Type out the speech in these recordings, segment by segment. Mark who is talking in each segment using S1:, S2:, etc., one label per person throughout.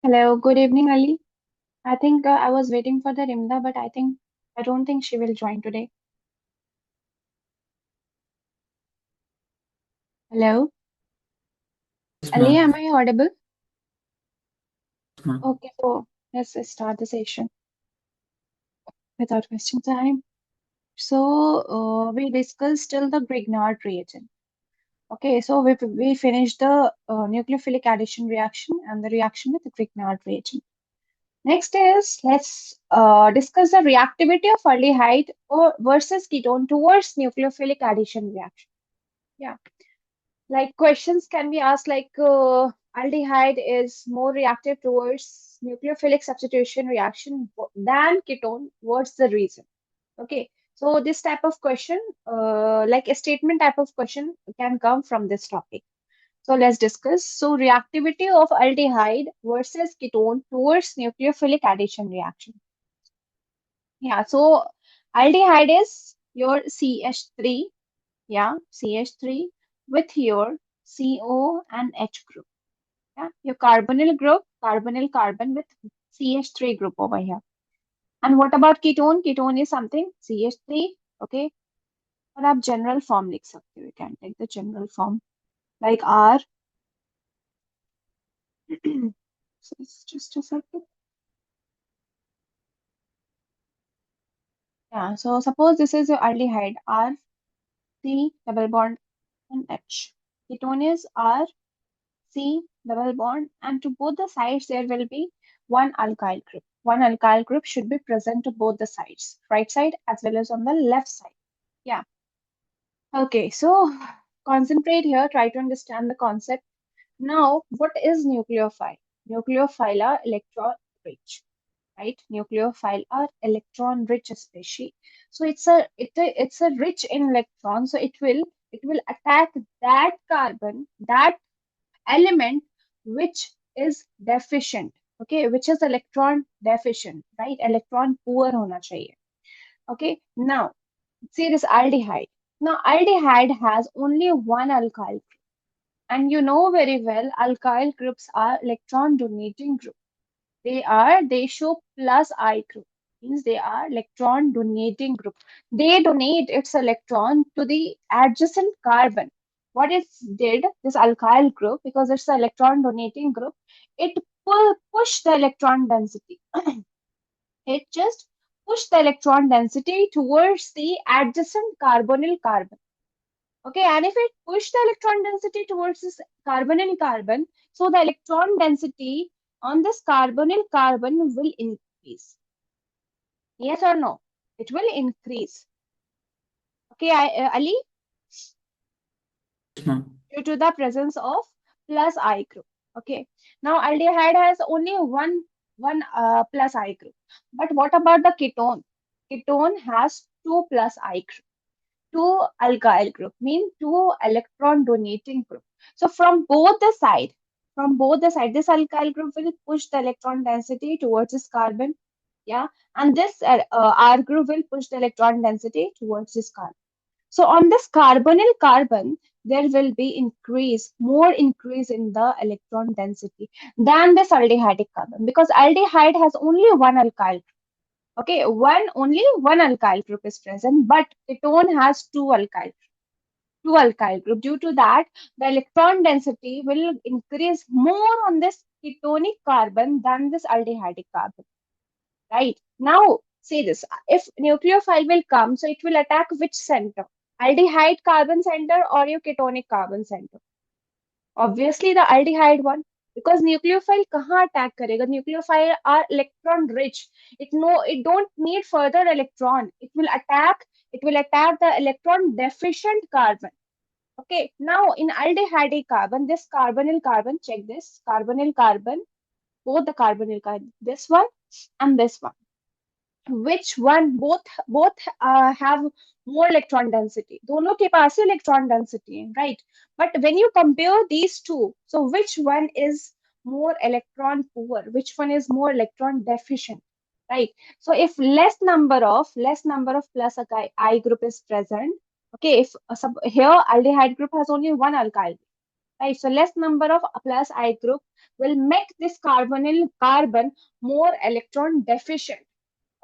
S1: Hello, good evening, Ali. I think I was waiting for the Rimda, but I don't think she will join today. Hello,
S2: Yes,
S1: Ali,
S2: ma'am.
S1: am I audible?
S2: Yes, ma'am.
S1: Okay, so let's start the session without wasting time. We discussed till the Grignard reagent. Okay, so we finished the nucleophilic addition reaction and the reaction with the Grignard reagent. Next is let's discuss the reactivity of aldehyde or versus ketone towards nucleophilic addition reaction. Yeah. Like questions can be asked like aldehyde is more reactive towards nucleophilic substitution reaction than ketone. What's the reason? Okay, so this type of question, like a statement type of question, can come from this topic. So let's discuss. So reactivity of aldehyde versus ketone towards nucleophilic addition reaction. Yeah, so aldehyde is your CH3, yeah, CH3 with your CO and H group. Yeah, your carbonyl group, carbonyl carbon with CH3 group over here. And what about ketone? Ketone is something CH3, okay? और आप general form लिख सकते हो. You can take the general form like R. So it's just a second. Yeah, so suppose this is your aldehyde R, C, double bond, and H. Ketone is R, C, double bond, and to both the sides there will be one alkyl group. One alkyl group should be present to both the sides, right side as well as on the left side. Yeah. Okay, so concentrate here, try to understand the concept. Now, what is nucleophile? Nucleophile are electron rich, right? Nucleophile are electron rich species. So it's a rich in electrons, so it will attack that carbon, that element which is deficient, okay, which is electron deficient, right? Electron poor hona chahiye. Okay, now see this aldehyde. Now aldehyde has only one alkyl group, and you know very well alkyl groups are electron donating group. They show plus I group, means they are electron donating group. They donate its electron to the adjacent carbon. What it did, this alkyl group, because it's an electron donating group, it push the electron density. It just push the electron density towards the adjacent carbonyl carbon. Okay, and if it push the electron density towards this carbonyl carbon, so the electron density on this carbonyl carbon will increase. Yes or no? It will increase. Okay, Ali,
S2: Yes, ma'am.
S1: due to the presence of plus I group. Okay, now aldehyde has only one plus I group. But what about the ketone? Ketone has two plus I group. Two alkyl group mean two electron donating group. So from both the side, this alkyl group will push the electron density towards this carbon, yeah, and this R group will push the electron density towards this carbon. So on this carbonyl carbon, there will be more increase in the electron density than this aldehydic carbon, because aldehyde has only one alkyl. Okay, only one alkyl group is present, but ketone has two alkyl group. Due to that, the electron density will increase more on this ketonic carbon than this aldehydic carbon. Right? Now, see this. If nucleophile will come, so it will attack which center? Aldehyde carbon center or your ketonic carbon center? Obviously, the aldehyde one. Because nucleophile कहाँ attack करेगा? Nucleophile are electron rich. It don't need further electron. It will attack the electron deficient carbon. Okay. Now in aldehyde carbon, this carbonyl carbon, check this carbonyl carbon, both the carbonyl carbon, this one and this one. Which one? Both have more electron density. दोनों के पास ही electron density है, right? But when you compare these two, so which one is more electron poor? Which one is more electron deficient? Right? So if less number of plus I group is present, okay, if here aldehyde group has only one alkyl, right? So less number of plus I group will make this carbonyl carbon more electron deficient.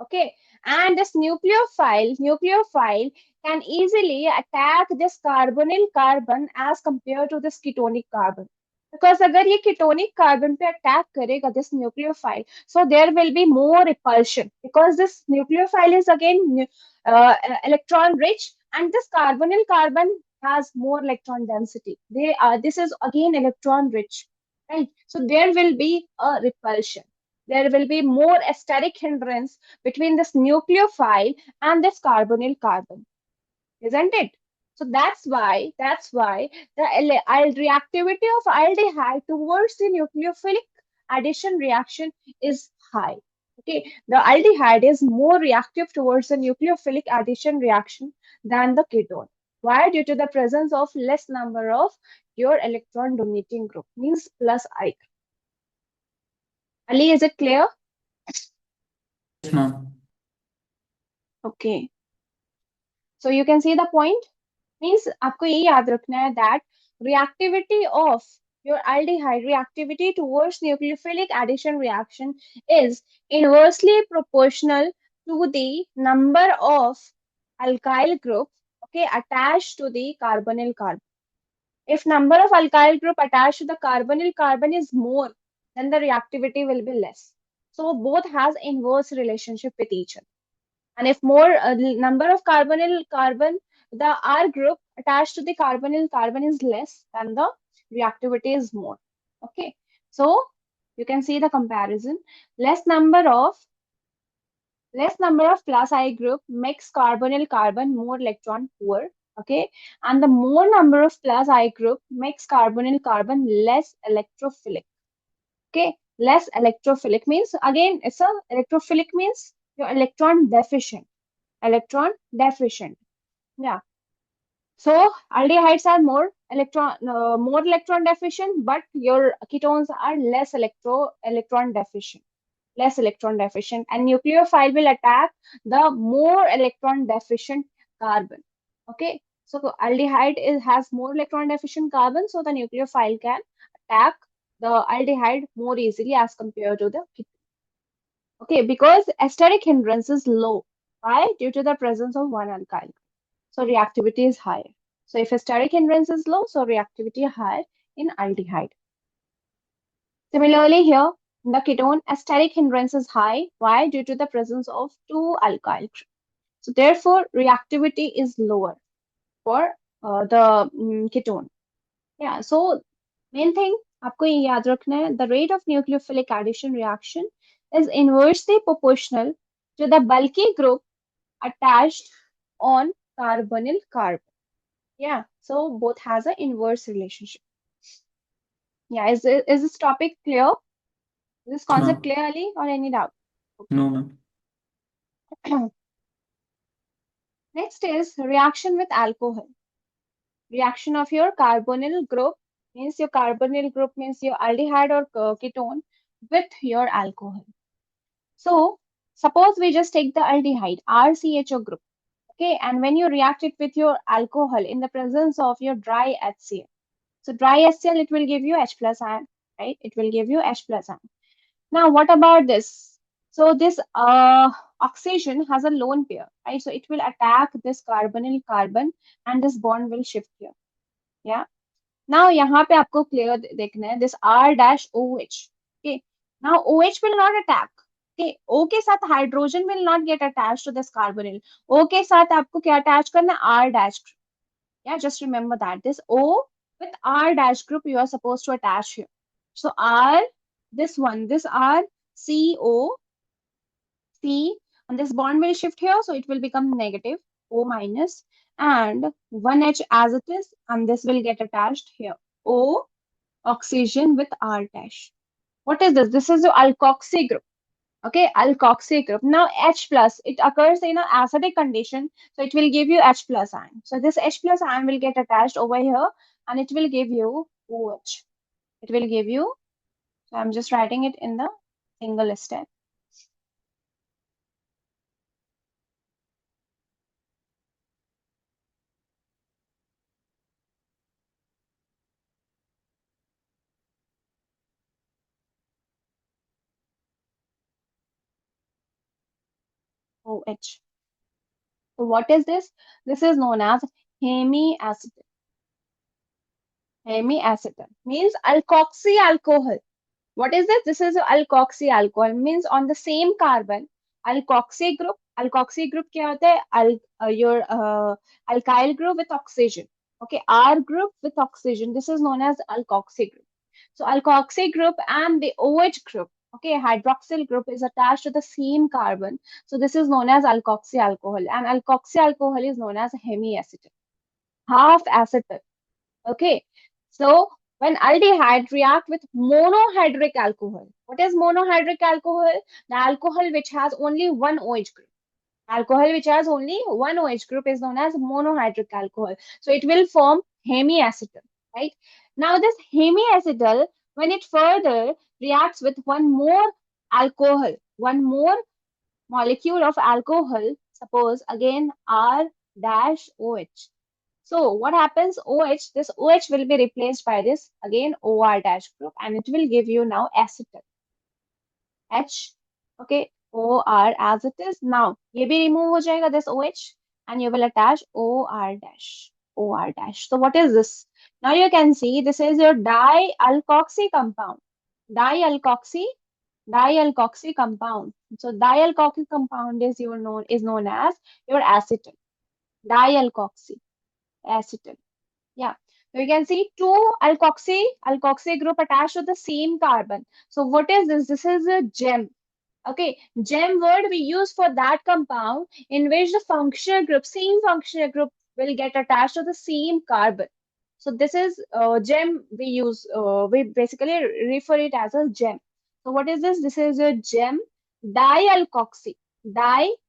S1: Okay, and this nucleophile can easily attack this carbonyl carbon as compared to this ketonic carbon. Because अगर ये ketonic carbon पे attack करेगा this nucleophile, so there will be more repulsion because this nucleophile is again electron rich, and this carbonyl carbon has more electron density. This is again electron rich, right? So there will be a repulsion. There will be more steric hindrance between this nucleophile and this carbonyl carbon, isn't it? So that's why the reactivity of aldehyde towards the nucleophilic addition reaction is high. Okay, the aldehyde is more reactive towards the nucleophilic addition reaction than the ketone. Why? Due to the presence of less number of your electron donating group, means plus I. Ali, is it clear?
S2: Yes, ma'am.
S1: Okay. So you can see the point. Means आपको ये याद रखना है that reactivity of your aldehyde reactivity towards nucleophilic addition reaction is inversely proportional to the number of alkyl group, okay, attached to the carbonyl carbon. If number of alkyl group attached to the carbonyl carbon is more, then the reactivity will be less. So both has inverse relationship with each other. And if more number of carbonyl carbon, the R group attached to the carbonyl carbon is less, then the reactivity is more. Okay, so you can see the comparison. Less number of plus I group makes carbonyl carbon more electron poor. Okay, and the more number of plus I group makes carbonyl carbon less electrophilic. Okay, less electrophilic means again it's a electrophilic means your electron deficient. Yeah. So aldehydes are more electron deficient, but your ketones are electron deficient, less electron deficient, and nucleophile will attack the more electron deficient carbon. Okay. So has more electron deficient carbon, so the nucleophile can attack the aldehyde more easily as compared to the ketone. Okay, because esteric hindrance is low. Why? Due to the presence of one alkyl. So reactivity is higher. So if steric hindrance is low, so reactivity higher in aldehyde. Similarly here, in the ketone, steric hindrance is high. Why? Due to the presence of two alkyl groups. So therefore, reactivity is lower for the ketone. Yeah, so main thing आपको ये याद रखना है, the rate of nucleophilic addition reaction is inversely proportional to the bulky group attached on carbonyl carbon. Yeah, so both has an inverse relationship. Yeah, is this topic clear? Is this
S2: Yes,
S1: concept
S2: ma'am.
S1: clear, Ali, or any doubt? Okay.
S2: No, ma'am.
S1: Next is reaction with alcohol. Reaction of your carbonyl group means your aldehyde or ketone with your alcohol. So suppose we just take the aldehyde, RCHO group. Okay, and when you react it with your alcohol in the presence of your dry HCl. So dry HCl, it will give you H plus ion, right? It will give you H plus ion. Now, what about this? So this oxygen has a lone pair, right? So it will attack this carbonyl carbon and this bond will shift here. Yeah. Now यहाँ पे आपको clear देखना है this R dash OH. Okay. Now OH will not attack. Okay. O के साथ hydrogen will not get attached to this carbonyl. O के साथ आपको क्या attach करना है? R dash. Yeah, just remember that. This O with R dash group you are supposed to attach here. So R, this R, C, O, C, and this bond will shift here, so it will become negative, O minus, and 1H as it is, and this will get attached here. O, oxygen with R dash. What is this? This is the alkoxy group. Okay, alkoxy group. Now H plus, it occurs in an acidic condition, so it will give you H plus ion. So this H plus ion will get attached over here, and it will give you OH. It will give you, so I'm just writing it in the single step. OH. So what is this? This is known as hemiacetal. Hemiacetal means alkoxy alcohol. What is this? This is alkoxy alcohol means on the same carbon alkoxy group. Alkoxy group क्या होता है? Your alkyl group with oxygen. Okay, R group with oxygen. This is known as alkoxy group. So alkoxy group and the OH group. Okay, hydroxyl group is attached to the same carbon. So this is known as alkoxy alcohol, and alkoxy alcohol is known as hemiacetal, half acetal. Okay. So when aldehyde react with monohydric alcohol, what is monohydric alcohol? The alcohol which has only one OH group. Alcohol which has only one OH group is known as monohydric alcohol. So it will form hemiacetal, right? Now this hemiacetal, when it further reacts with one more alcohol, one more molecule of alcohol, suppose again R dash OH. So what happens? OH, this OH will be replaced by this again OR dash group, and it will give you now acetal. H, okay, OR as it is. Now, ये भी remove हो जाएगा this OH, and you will attach OR dash. OR dash. So what is this? Now you can see this is your dialkoxy compound. Dialkoxy, dialkoxy compound. So dialkoxy compound is known as your acetal. Dialkoxy, acetal. Yeah. So you can see two alkoxy group attached to the same carbon. So what is this? This is a gem. Okay, gem word we use for that compound in which the functional group, same functional group will get attached to the same carbon. So this is gem we use, we basically refer it as a gem. So what is this? This is a gem dialkoxy.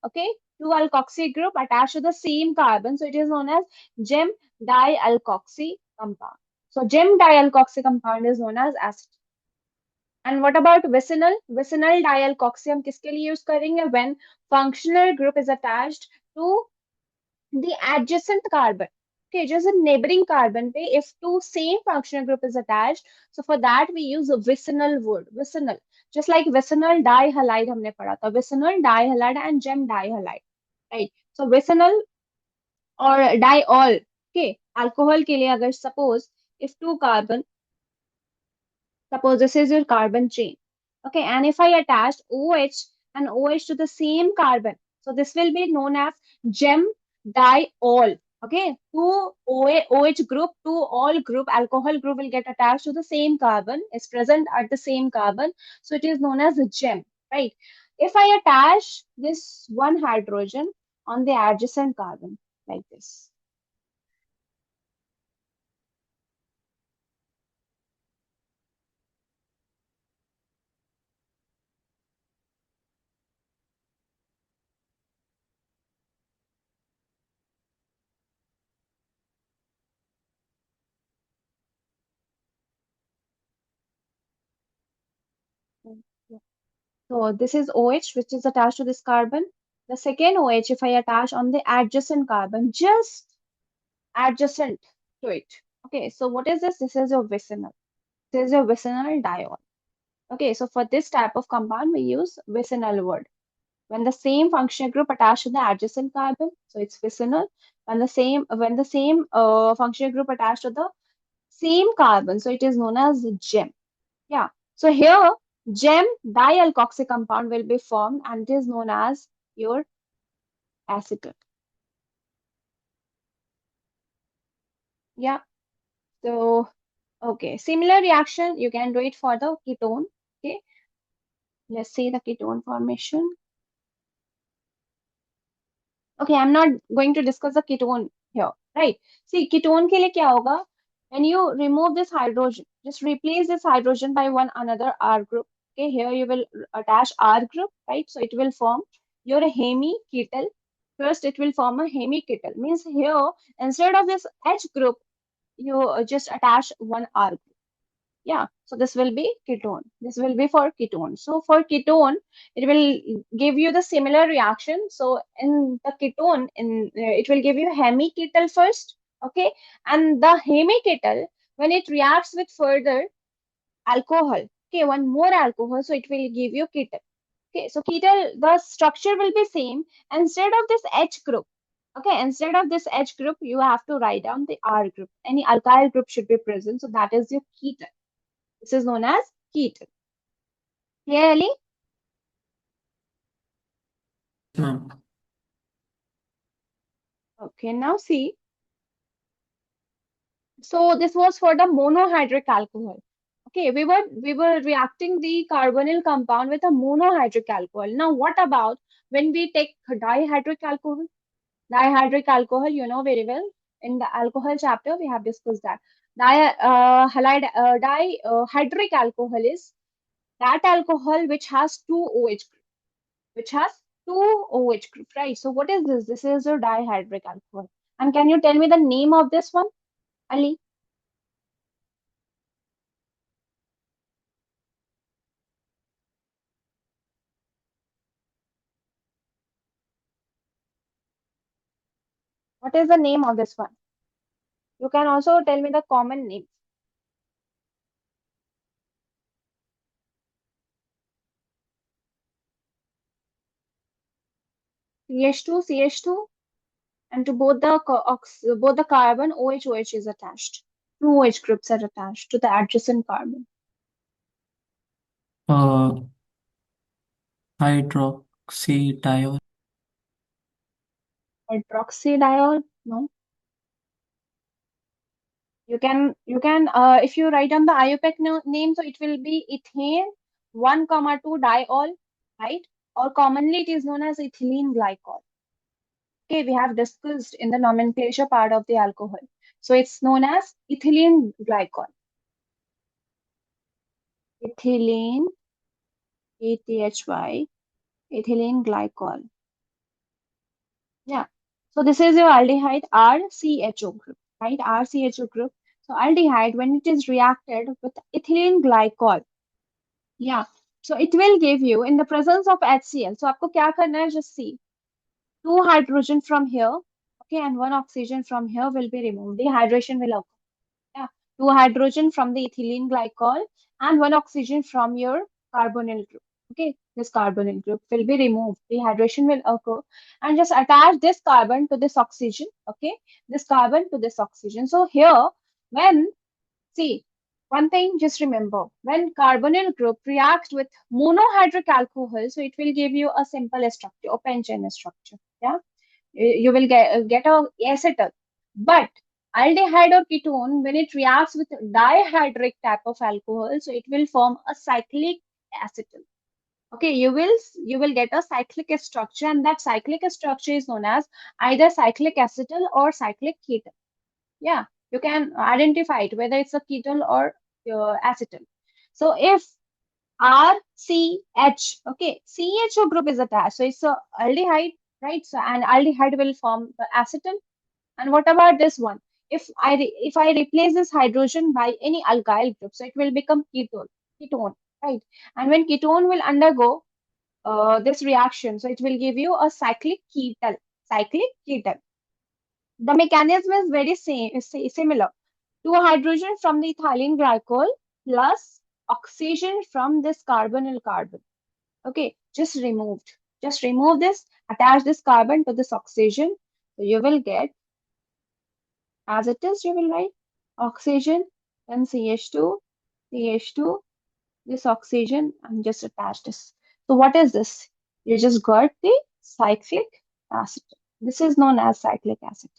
S1: Okay, two alkoxy group attached to the same carbon. So it is known as gem dialkoxy compound. So gem dialkoxy compound is known as acetate. And what about vicinal? Vicinal dialkoxy हम किसके लिए use करेंगे? When functional group is attached to the adjacent carbon. Okay, just a neighboring carbon पे if two same functional group is attached, so for that we use a vicinal word. Vicinal, just like vicinal dihalide हमने पढ़ा था. Vicinal dihalide and gem dihalide, right? So vicinal or diol. Okay, alcohol के लिए अगर suppose if two carbon, suppose this is your carbon chain. Okay, and if I attach OH and OH to the same carbon, so this will be known as gem diol. Okay, two OH group, two all group, alcohol group will get attached to the same carbon, is present at the same carbon. So it is known as a gem, right? If I attach this one hydrogen on the adjacent carbon like this. So this is OH, which is attached to this carbon. The second OH, if I attach on the adjacent carbon, just adjacent to it. Okay, so what is this? This is your vicinal. This is your vicinal diol. Okay, so for this type of compound, we use vicinal word. When the same functional group attached to the adjacent carbon, so it's vicinal. When the same functional group attached to the same carbon, so it is known as gem. Yeah. So here, gem dialkoxy compound will be formed and it is known as your acetal. Yeah. So, okay. Similar reaction, you can do it for the ketone. Okay. Let's see the ketone formation. Okay, I'm not going to discuss the ketone here, right? See, ketone के लिए क्या होगा? When you remove this hydrogen, just replace this hydrogen by one another R group. Okay, here you will attach R group, right? So it will form your hemiketal. First, it will form a hemiketal. Means here, instead of this H group, you just attach one R group. Yeah, so this will be ketone. This will be for ketone. So for ketone, it will give you the similar reaction. So in the ketone, it will give you hemiketal first, okay, and the hemiketal when it reacts with further alcohol, okay, one more alcohol, so it will give you ketal. Okay, so ketal, the structure will be same. Instead of this H group, okay, instead of this H group, you have to write down the R group. Any alkyl group should be present. So that is your ketal. This is known as ketal. Clearly?
S2: Yes, ma'am.
S1: Okay, now see. So this was for the monohydric alcohol. Okay, we were reacting the carbonyl compound with a monohydric alcohol. Now what about when we take dihydric alcohol? Dihydric alcohol, you know very well. In the alcohol chapter, we have discussed that. Dihydric alcohol is that alcohol which has two OH group, which has two OH group, right? So what is this? This is a dihydric alcohol. And can you tell me the name of this one, Ali? What is the name of this one? You can also tell me the common name. CH2, CH2, and to both the both the carbon, OH is attached. Two OH groups are attached to the adjacent carbon.
S2: Uh, hydroxydiol.
S1: Hydroxydiol, no. If you write down the IUPAC name, so it will be ethane 1 comma 2 diol, right? Or commonly it is known as ethylene glycol. Okay, we have discussed in the nomenclature part of the alcohol. So it's known as ethylene glycol. Ethylene, ATHY, ethylene glycol. Yeah. So this is your aldehyde RCHO group, right? RCHO group. So aldehyde, when it is reacted with ethylene glycol, yeah. So it will give you in the presence of HCl. So आपको क्या करना है? Just see. Two hydrogen from here, okay, and one oxygen from here will be removed. Dehydration will occur. Yeah. Two hydrogen from the ethylene glycol and one oxygen from your carbonyl group. Okay, this carbonyl group will be removed. Dehydration will occur and just attach this carbon to this oxygen. Okay, this carbon to this oxygen. So here, when see one thing, just remember when carbonyl group reacts with monohydric alcohol, so it will give you a simple structure, open chain structure. Yeah, you will get a acetal. But aldehyde or ketone, when it reacts with dihydric type of alcohol, so it will form a cyclic acetal. Okay, you will get a cyclic structure, and that cyclic structure is known as either cyclic acetal or cyclic ketal. Yeah, you can identify it whether it's a ketal or acetal. So if RCH, okay, CHO group is attached. So it's a aldehyde, right? So an aldehyde will form the acetal. And what about this one? If I replace this hydrogen by any alkyl group, so it will become ketone, right? And when ketone will undergo this reaction, so it will give you a cyclic ketal. The mechanism is very similar. Two hydrogen from the ethylene glycol plus oxygen from this carbonyl carbon. Okay, just remove this, attach this carbon to this oxygen. So you will get as it is, you will write oxygen, then CH2, this oxygen, and just attach this. So what is this? You just got the cyclic acid. This is known as cyclic acid.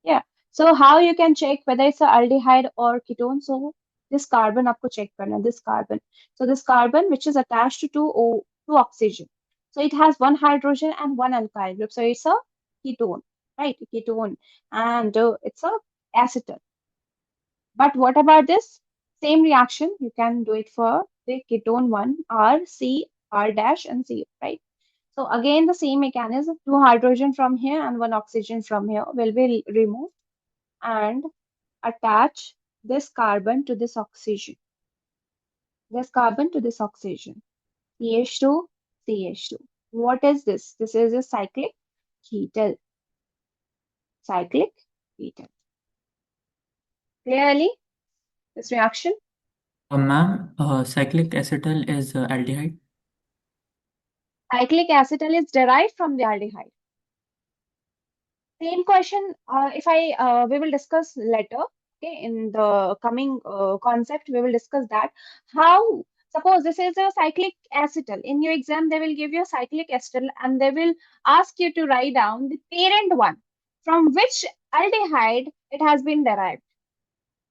S1: Yeah. So how you can check whether it's a aldehyde or ketone? So this carbon आपको check करना this carbon. So this carbon which is attached to two oxygen. So it has one hydrogen and one alkyl group. So it's a ketone, right? Ketone, and it's a acetal. But what about this? Same reaction. You can do it for the ketone one, R, C, R dash, and C, right? So again, the same mechanism. Two hydrogen from here and one oxygen from here will be removed and attach this carbon to this oxygen. This carbon to this oxygen. CH2, CH2. What is this? This is a cyclic ketal. Cyclic ketal. Clearly, this reaction?
S2: Ma'am, cyclic acetal is aldehyde.
S1: Cyclic acetal is derived from the aldehyde. Same question, if I we will discuss later. Okay, in the coming concept, we will discuss that. How, suppose this is a cyclic acetal. In your exam, they will give you a cyclic acetal and they will ask you to write down the parent one from which aldehyde it has been derived.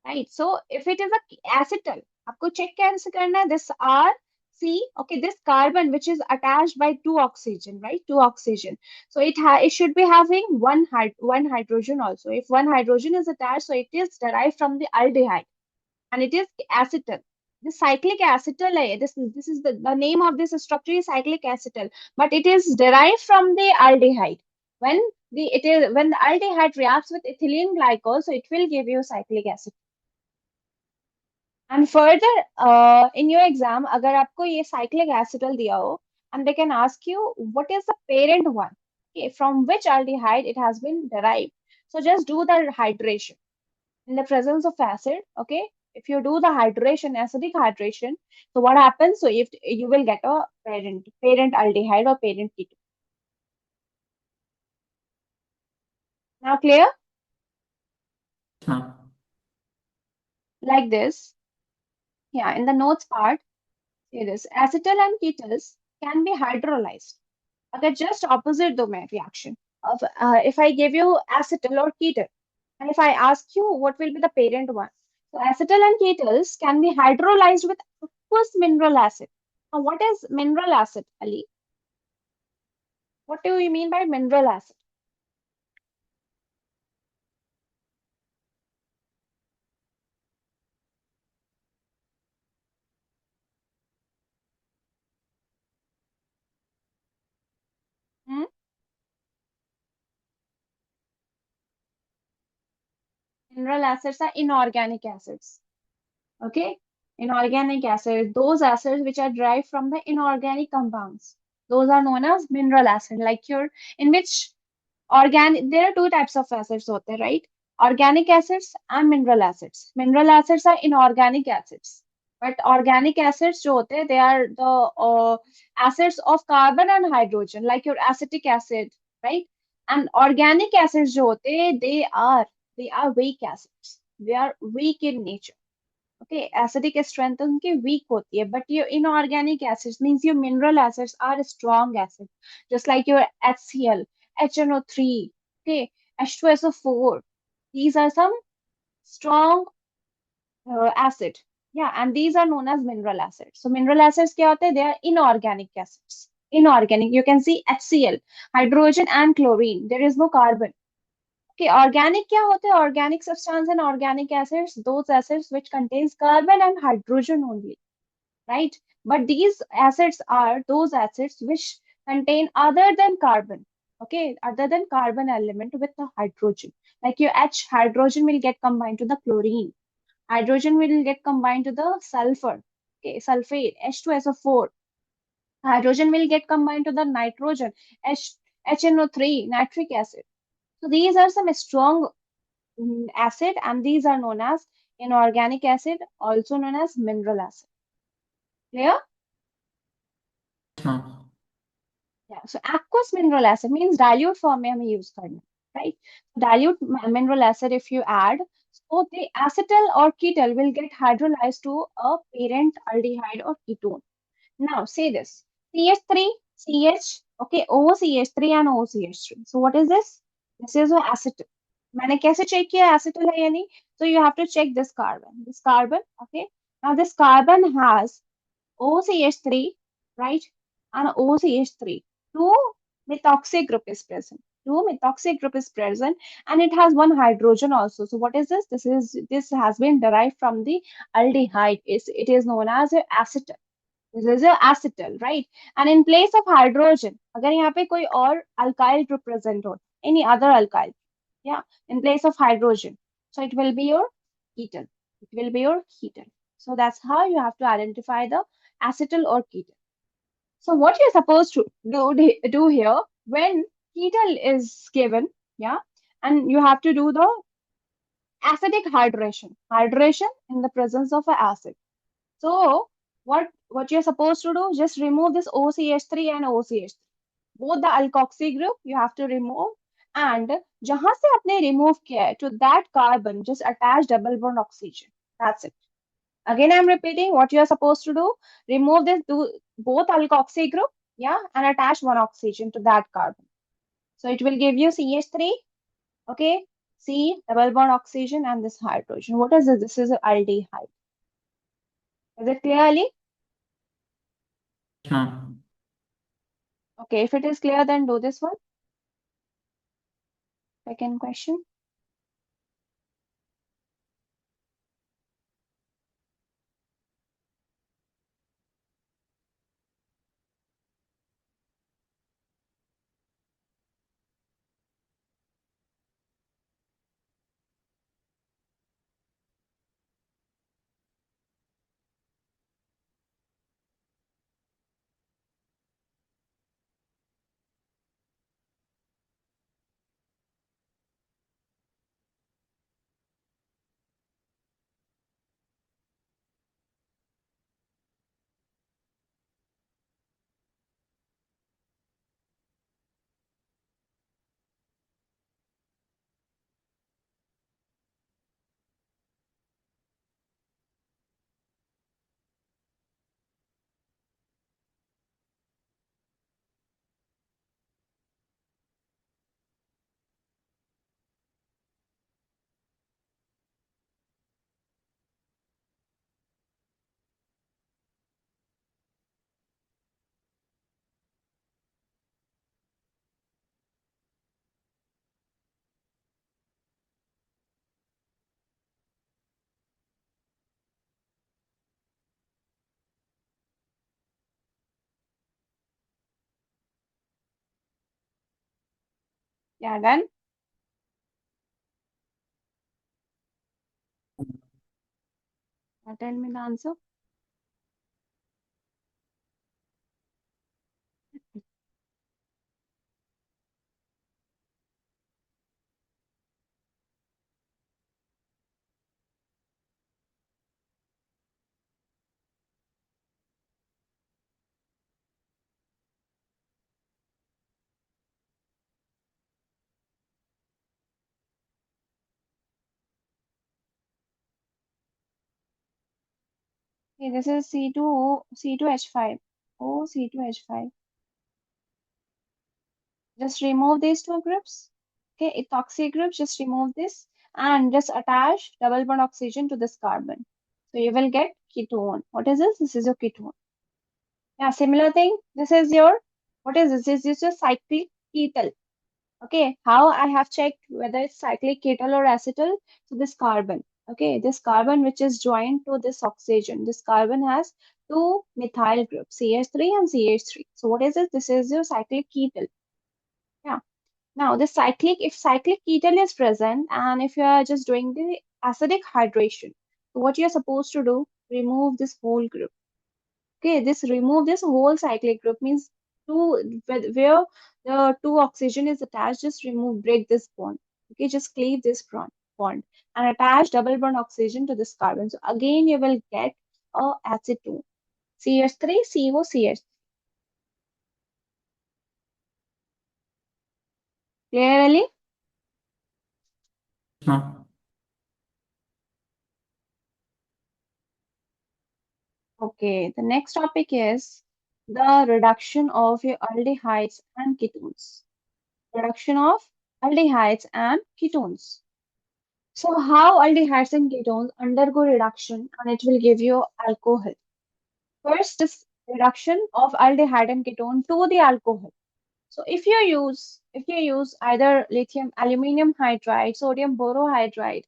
S1: Right. So if it is a acetal, आपको check कैसे करना है? This R C, okay, this carbon which is attached by two oxygen, right? Two oxygen. So it should be having one hydrogen also. If one hydrogen is attached, so it is derived from the aldehyde and it is acetal. The cyclic acetal है. This is the name of this structure is cyclic acetal, but it is derived from the aldehyde. When when the aldehyde reacts with ethylene glycol, so it will give you cyclic acid. And further, in your exam, अगर आपको ये cyclic acetal दिया हो, and they can ask you what is the parent one, okay, from which aldehyde it has been derived. So just do the hydration in the presence of acid, okay. If you do the hydration, acidic hydration, so what happens? So if you will get a parent aldehyde or parent ketone. Now clear?
S2: ma'am.
S1: Like this. Yeah, in the notes part, say this. Acetal and ketones can be hydrolyzed. अगर just opposite दो मैं reaction of if I give you acetal or ketone and if I ask you what will be the parent one, so acetal and ketones can be hydrolyzed with aqueous mineral acid. Now what is mineral acid, Ali? What do you mean by mineral acid? Hmm? Mineral acids are inorganic acids. Okay, inorganic acids, those acids which are derived from the inorganic compounds, those are known as mineral acid. Like your in which organic, there are two types of acids होते हैं, right? Organic acids and mineral acids. Mineral acids are inorganic acids, but organic acids जो होते हैं, they are the acids of carbon and hydrogen, like your acetic acid, right? And organic acids जो होते हैं, they are weak acids. They are weak in nature. Okay, acidic strength उनकी weak होती है, but your inorganic acids means your mineral acids are strong acids, just like your HCl, HNO3, okay, H2SO4. These are some strong acid. Yeah, and these are known as mineral acids. So mineral acids क्या होते हैं? They are inorganic acids. Inorganic. You can see HCl, hydrogen and chlorine. There is no carbon. Okay, organic क्या होते हैं? Organic substance and organic acids, those acids which contains carbon and hydrogen only, right? But these acids are those acids which contain other than carbon, okay, other than carbon element with the hydrogen. Like your H hydrogen will get combined to the chlorine, hydrogen will get combined to the sulfur, okay, sulfate, H2SO4. Hydrogen will get combined to the nitrogen, HNO3, nitric acid. So these are some strong acid, and these are known as inorganic acid, also known as mineral acid. Clear?
S2: Ma'am.
S1: Yeah. So aqueous mineral acid means dilute form में हमें use करना, right? Dilute mineral acid if you add, so the acetal or ketal will get hydrolyzed to a parent aldehyde or ketone. Now say this: CH3, CH, okay, OCH3 and OCH3. So what is this? This is a acetal. मैंने कैसे check किया acetal है या नहीं? So you have to check this carbon. This carbon, okay. Now this carbon has OCH3, right? And OCH3. Two methoxy group is present. Two methoxy group is present, and it has one hydrogen also. So what is this? This has been derived from the aldehyde. It is known as a acetal. This is a acetal, right? And in place of hydrogen, अगर यहाँ पे कोई और alkyl group present हो, any other alkyl, yeah, in place of hydrogen, so it will be your ketone. It will be your ketone. So that's how you have to identify the acetal or ketone. So what you're supposed to do here when ketone is given, yeah, and you have to do the acidic hydration in the presence of an acid. So what you're supposed to do, just remove this OCH3 and OCH3. Both the alkoxy group you have to remove, and जहां से आपने remove किया है, to that carbon just attach double bond oxygen. That's it. Again, I'm repeating what you are supposed to do. Remove this both alkoxy group, yeah, and attach one oxygen to that carbon. So it will give you CH3, okay, C double bond oxygen and this hydrogen. What is this? This is aldehyde. Is it clear, Ali?
S2: Yes, ma'am.
S1: Okay, if it is clear, then do this one. Second question. Yeah, done. Tell me the answer. Okay, this is C2H5. Oh, C2H5. Just remove these two groups. Okay, ethoxy group, just remove this and just attach double bond oxygen to this carbon. So you will get ketone. What is this? This is your ketone. Yeah, similar thing. This is your, what is this? This is your cyclic ketal. Okay, how I have checked whether it's cyclic ketal or acetal. So this carbon, okay, this carbon which is joined to this oxygen, this carbon has two methyl groups, CH3 and CH3. So what is it? This is your cyclic ketal. Yeah. Now the cyclic, if cyclic ketal is present and if you are just doing the acidic hydration, so what you're supposed to do, remove this whole group. Okay, this remove this whole cyclic group means where the two oxygen is attached, just remove, break this bond. Okay, just cleave this bond and attach double bond oxygen to this carbon. So again, you will get a acetone. CH3, CO, CH. Clearly?
S2: Yes, ma'am.
S1: Okay, the next topic is the reduction of your aldehydes and ketones. Reduction of aldehydes and ketones. So how aldehydes and ketones undergo reduction and it will give you alcohol. First is reduction of aldehyde and ketone to the alcohol. So if you use either lithium aluminum hydride, sodium borohydride,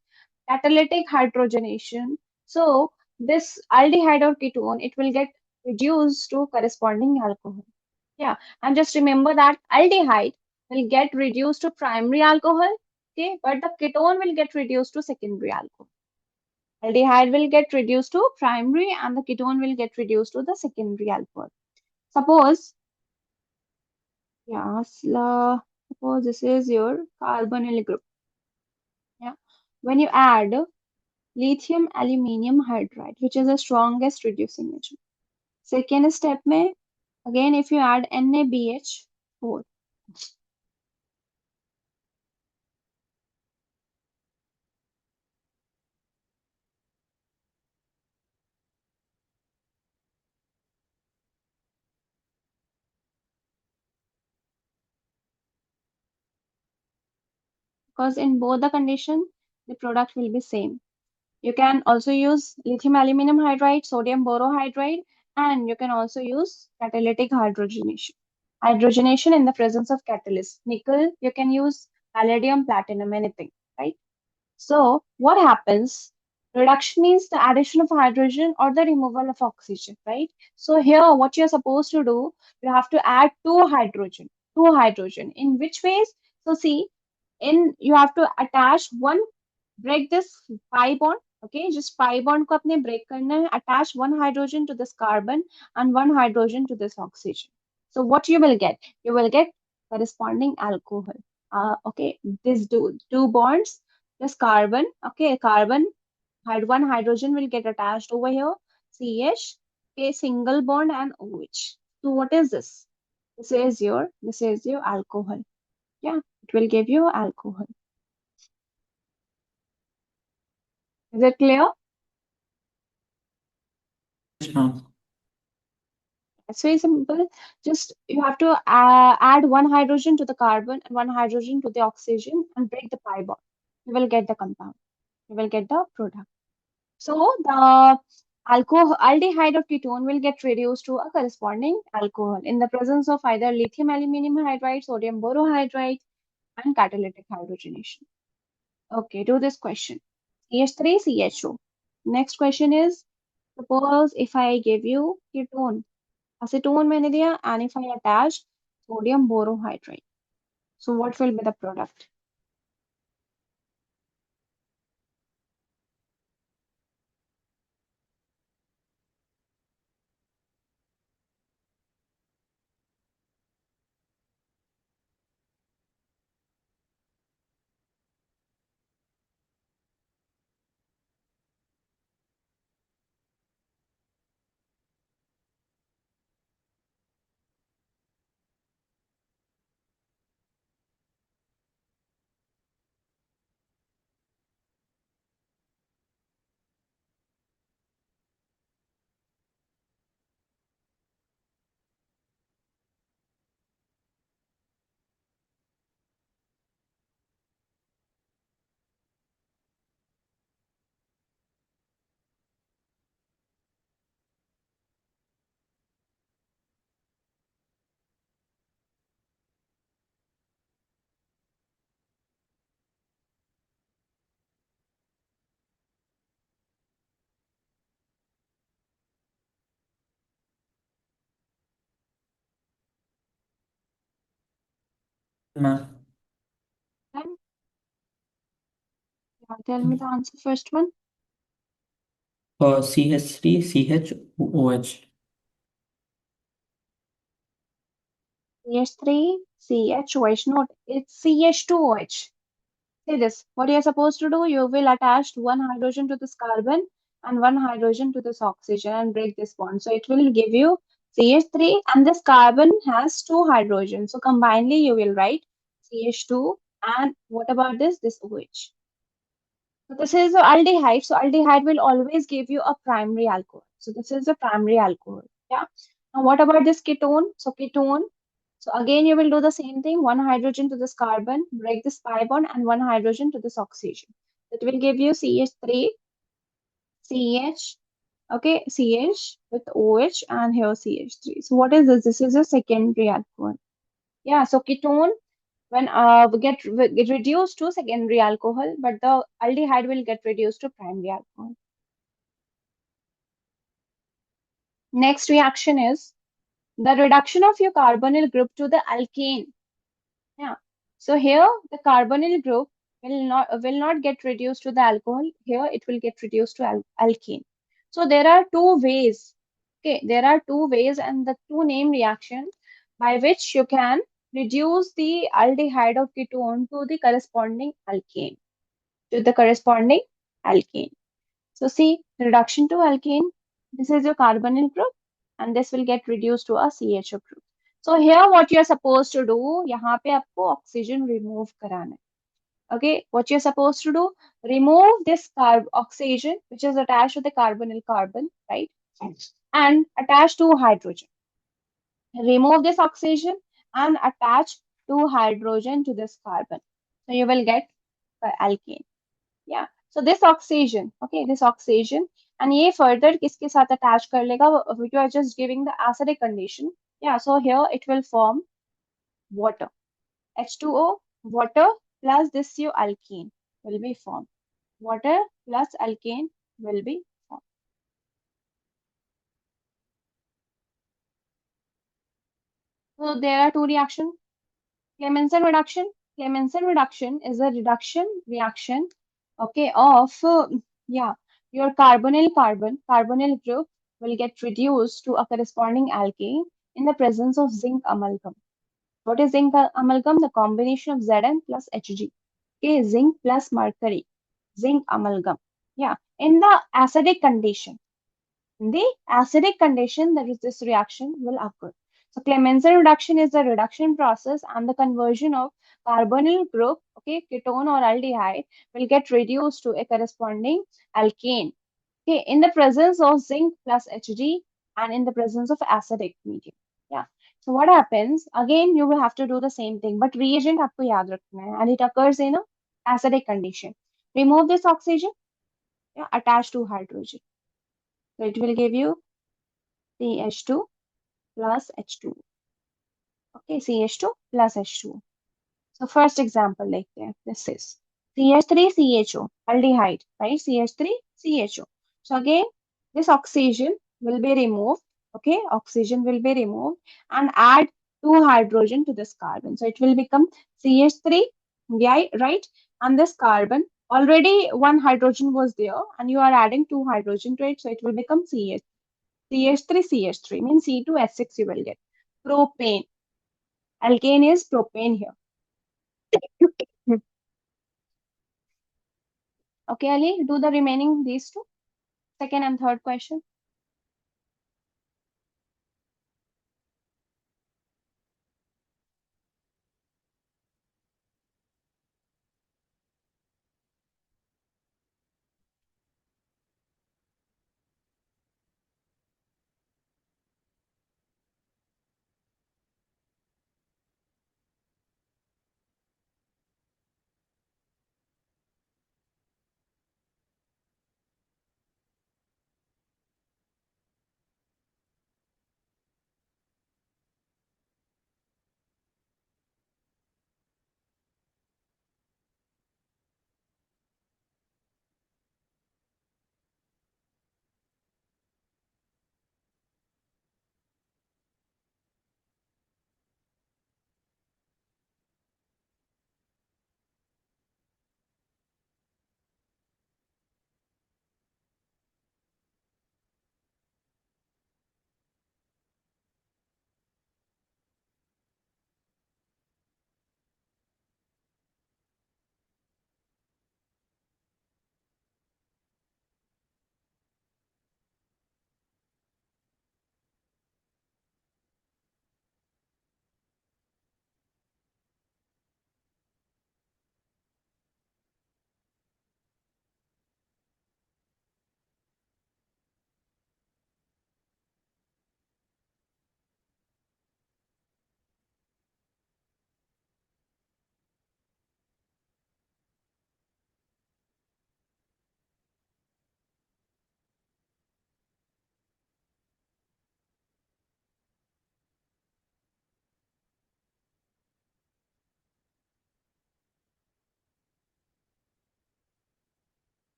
S1: catalytic hydrogenation, so this aldehyde or ketone it will get reduced to corresponding alcohol. Yeah, and just remember that aldehyde will get reduced to primary alcohol, okay, but the ketone will get reduced to secondary alcohol. Aldehyde will get reduced to primary and the ketone will get reduced to the secondary alcohol. Suppose, yeah, suppose this is your carbonyl group. Yeah, when you add lithium aluminium hydride, which is the strongest reducing agent. Second step में again if you add NaBH4, because in both the condition the product will be same. You can also use lithium aluminum hydride, sodium borohydride, and you can also use catalytic hydrogenation. Hydrogenation in the presence of catalyst. Nickel, you can use palladium, platinum, anything, right? So what happens? Reduction means the addition of hydrogen or the removal of oxygen, right? So here, what you're supposed to do, you have to add two hydrogen. In which ways? So see, in you have to attach one, break this pi bond. Okay, just pi bond को अपने break करना है. Attach one hydrogen to this carbon and one hydrogen to this oxygen. So what you will get? You will get corresponding alcohol. Okay, these two bonds, this carbon. Okay, carbon had one hydrogen will get attached over here. CH. Okay, single bond and OH. So what is this? This is your alcohol. Yeah, it will give you alcohol. Is it clear?
S2: Yes, ma'am.
S1: It's very simple. Just you have to add one hydrogen to the carbon and one hydrogen to the oxygen and break the pi bond. You will get the compound. You will get the product. So the alcohol aldehyde of ketone will get reduced to a corresponding alcohol in the presence of either lithium aluminum hydride, sodium borohydride, and catalytic hydrogenation. Okay, do this question. CH3, CHO. Next question is, suppose if I give you ketone, acetone मैंने दिया, and if I attach sodium borohydride, so what will be the product?
S2: Ma'am.
S1: Then tell me the answer first one.
S2: CH3 CHOH.
S1: CH3, CHOH, not it's CH2OH. See this. What you're supposed to do, you will attach one hydrogen to this carbon and one hydrogen to this oxygen and break this bond. So it will give you CH3 and this carbon has two hydrogens. So combinedly you will write CH2 and what about this? This OH. So this is the aldehyde. So aldehyde will always give you a primary alcohol. So this is the primary alcohol. Yeah. Now what about this ketone? So ketone. So again, you will do the same thing. One hydrogen to this carbon, break this pi bond, and one hydrogen to this oxygen. That will give you CH3, CH, okay, CH with OH, and here CH3. So what is this? This is a secondary alcohol. Yeah, so ketone when get reduced to secondary alcohol, but the aldehyde will get reduced to primary alcohol. Next reaction is the reduction of your carbonyl group to the alkane. Yeah. So here the carbonyl group will not get reduced to the alcohol. Here it will get reduced to alkane. So there are two ways. Okay, there are two ways and the two name reaction by which you can reduce the aldehyde of ketone to the corresponding alkane. To the corresponding alkane. So see reduction to alkane. This is your carbonyl group. and this will get reduced to a CHO group. So here what you're supposed to do, यहाँ पे आपको oxygen remove कराना है. Okay, what you're supposed to do, remove this oxygen which is attached to the carbonyl carbon, right? And attach to hydrogen. Remove this oxygen and attach two hydrogen to this carbon. So you will get alkane. Yeah. So this oxygen, okay, this oxygen, and ये further किसके साथ attach कर लेगा? You are just giving the acidic condition. Yeah. So here it will form water. H2O, water plus this your alkene will be formed. Water plus alkane will be formed. So there are two reactions. Clemmensen reduction. Clemmensen reduction is a reduction reaction, okay, of yeah, your carbonyl group will get reduced to a corresponding alkane in the presence of zinc amalgam. What is zinc amalgam? The combination of Zn plus Hg. Okay, zinc plus mercury, zinc amalgam. Yeah, in the acidic condition. In the acidic condition, that is this reaction will occur. So Clemmensen reduction is the reduction process and the conversion of carbonyl group, okay, ketone or aldehyde will get reduced to a corresponding alkane, okay, in the presence of zinc plus Hg and in the presence of acidic medium. Yeah. So what happens? Again, you will have to do the same thing, but reagent आपको याद रखना है, and it occurs in a acidic condition. Remove this oxygen, yeah, attach to hydrogen. So it will give you CH2 plus H2. Okay, CH2 plus H2. So first example like that. This is CH3CHO, aldehyde, right? CH3CHO. So again, this oxygen will be removed. Okay, oxygen will be removed and add two hydrogen to this carbon. So it will become CH3, yeah, right? And this carbon, already one hydrogen was there and you are adding two hydrogen to it. So it will become CH. CH3CH3 means C2H6 you will get. Propane. Alkane is propane here. Hmm. Okay, Ali, do the remaining these two. Second and third question.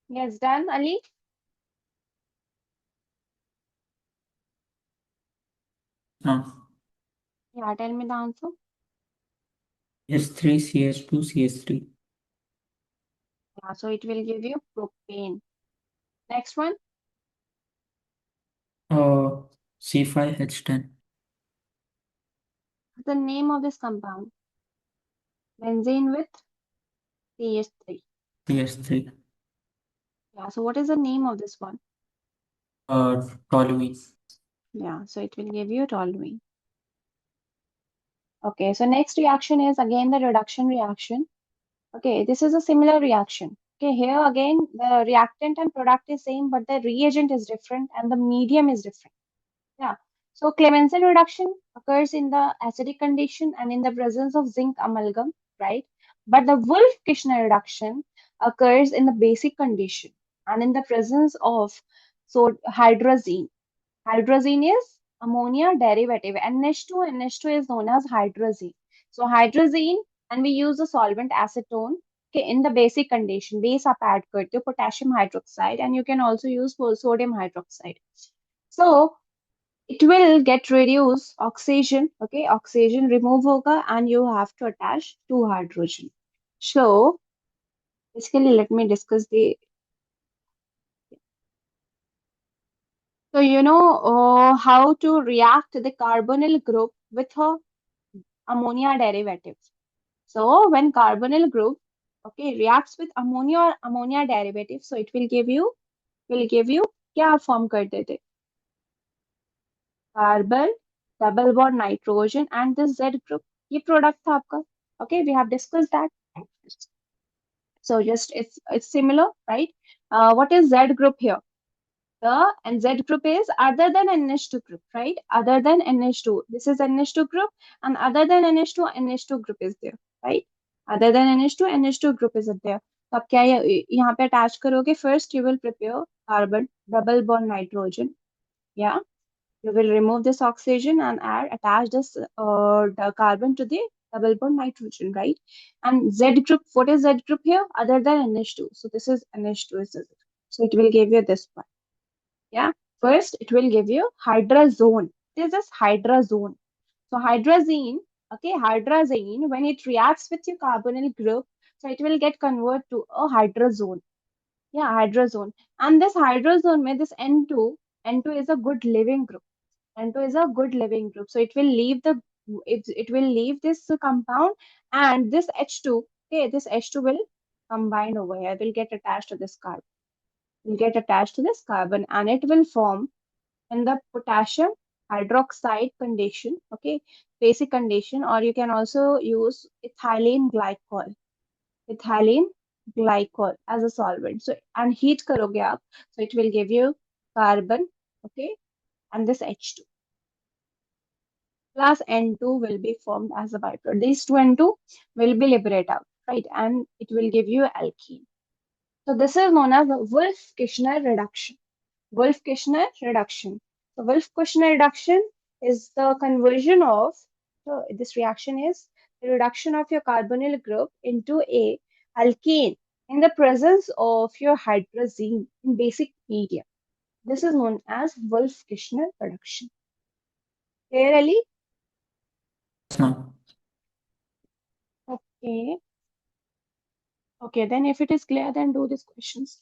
S1: Yes, done, Ali.
S2: Now,
S1: Yeah, tell me the answer.
S2: S3 CH2 CH3.
S1: Yeah, so it will give you propane. Next one.
S2: Uh, C5H10.
S1: The name of this compound? Benzene with CH3.
S2: CH3.
S1: Yeah, so what is the name of this one?
S2: Toluene.
S1: Yeah, so it will give you toluene. Okay, so next reaction is again the reduction reaction. Okay, this is a similar reaction. Okay, here again the reactant and product is same, but the reagent is different and the medium is different. Yeah. So Clemenceau reduction occurs in the acidic condition and in the presence of zinc amalgam, right? But the Wolff-Kishner reduction occurs in the basic condition and in the presence of hydrazine. Hydrazine is ammonia derivative. NH2, NH2 is known as hydrazine. So hydrazine, and we use the solvent acetone. Okay, in the basic condition, base आप add करते हो potassium hydroxide, and you can also use sodium hydroxide. So it will get reduced oxygen. Okay, oxygen remove hoga, and you have to attach two hydrogen. So basically, let me discuss the. So you know how to react the carbonyl group with a ammonia derivative. So when carbonyl group, okay, reacts with ammonia or ammonia derivative, so it will give you क्या form कर देते carbon double bond nitrogen and this Z group. ये product था आपका. Okay, we have discussed that. So just it's similar, right? What is Z group here? The and Z group is other than NH2 group, right? Other than NH2. This is NH2 group, and other than NH2, NH2 group is there, right? Other than NH2, NH2 group is there. तो आप क्या यहाँ पे attach करोगे? First, you will prepare carbon double bond nitrogen. Yeah, you will remove this oxygen and attach this the carbon to the double bond nitrogen, right? And Z group, what is Z group here? Other than NH2. So this is NH2 is Z. So it will give you this one. Yeah. First, it will give you hydrazone. This is hydrazone. So hydrazine, okay, hydrazine, when it reacts with your carbonyl group, so it will get converted to a hydrazone. Yeah, hydrazone. And this hydrazone में this N2 is a good living group. N2 is a good living group. So it will leave this compound, and this H2, okay, this H2 will combine over here. It will get attached to this carbon. Will get attached to this carbon, and it will form in the potassium hydroxide condition, okay, basic condition, or you can also use ethylene glycol as a solvent. So and heat karoge aap, so it will give you carbon, okay, and this H2 plus N2 will be formed as a byproduct. These two N2 will be liberated out, right, and it will give you alkene. So this is known as Wolff-Kishner reduction. Wolff-Kishner reduction. So Wolff-Kishner reduction is the conversion of, so this reaction is the reduction of your carbonyl group into a alkane in the presence of your hydrazine in basic media. This is known as Wolff-Kishner reduction. Clear, Ali?
S2: Yes, ma'am.
S1: Okay. Okay, then if it is clear, then do these questions.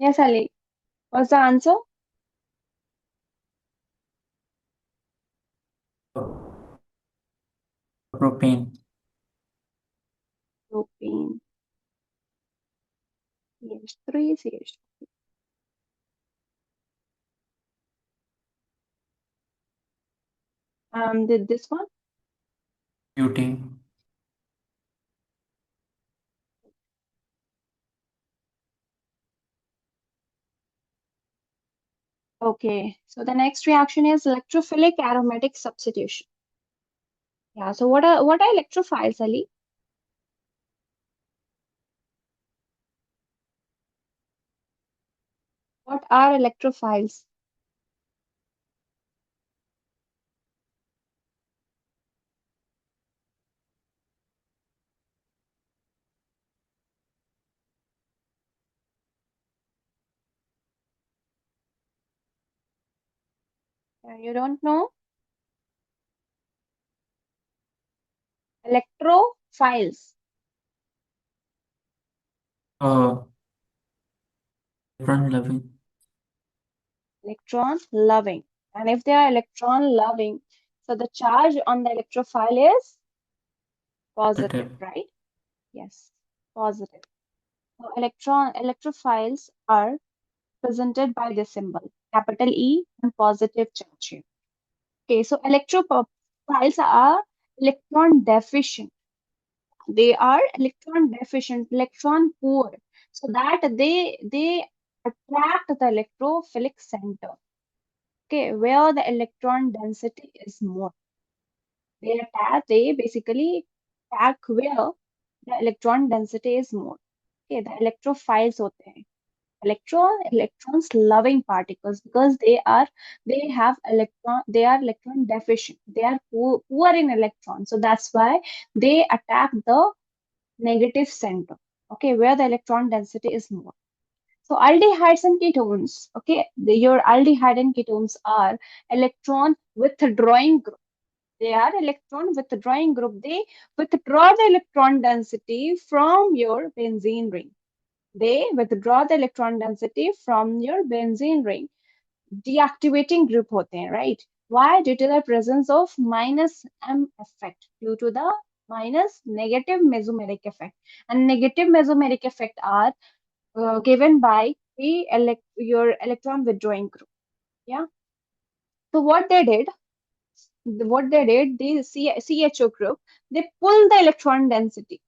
S1: Yes, Ali. What's the answer?
S2: Propane.
S1: Propane. CH3, CH. Did this one?
S2: Butane.
S1: Okay. So the next reaction is electrophilic aromatic substitution. Yeah. So what are electrophiles, Ali? What are electrophiles? You don't know? Electrophiles.
S2: Uh, Electron loving.
S1: Electron loving. And if they are electron loving, so the charge on the electrophile is positive,
S2: Positive.
S1: right? Yes, positive. So electrophiles are presented by this symbol, capital E and positive charge here. Okay, so electrophiles are electron deficient. They are electron deficient, electron poor, so that they attract the electrophilic center. Okay, where the electron density is more. They basically attack where the electron density is more. Okay, the electrophiles होते हैं. Electrons loving particles because they are electron deficient. They are poor in electrons. So that's why they attack the negative center. Okay, where the electron density is more. So aldehydes and ketones, okay, your aldehyde and ketones are electron withdrawing group. They are electron withdrawing group. They withdraw the electron density from your benzene ring. They withdraw the electron density from your benzene ring. Deactivating group होते हैं, right? Why? Due to the presence of minus M effect, due to the minus negative mesomeric effect. And negative mesomeric effect are given by your electron withdrawing group. Yeah. So the CHO group, they pull the electron density.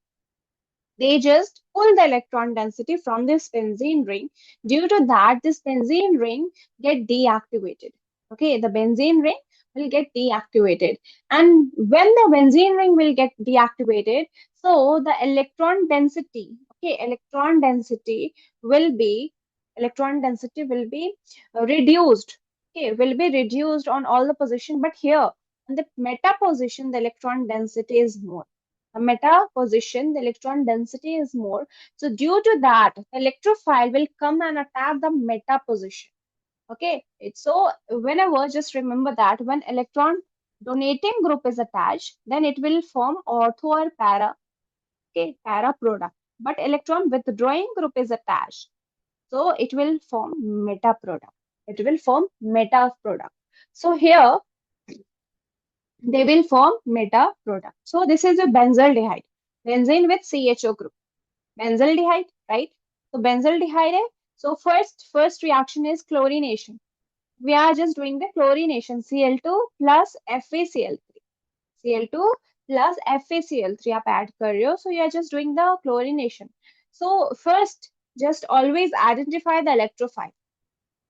S1: They just pull the electron density from this benzene ring. Due to that, this benzene ring get deactivated. Okay, the benzene ring will get deactivated. And when the benzene ring will get deactivated, so the will be electron density will be reduced. Okay, will be reduced on all the position, but here on the meta position, the electron density is more. The meta position, the electron density is more. So due to that, the electrophile will come and attack the meta position. Okay. So whenever, just remember that when electron donating group is attached, then it will form ortho or para. Okay, para product. But electron withdrawing group is attached. So it will form meta product. It will form meta product. So here they will form meta product. So this is a benzaldehyde. Benzene with CHO group. Benzaldehyde, right? So benzaldehyde. So first reaction is chlorination. We are just doing the chlorination. Cl2 plus FeCl3. Cl2 plus FeCl3 आप add कर रहे हो. So you are just doing the chlorination. So first, just always identify the electrophile.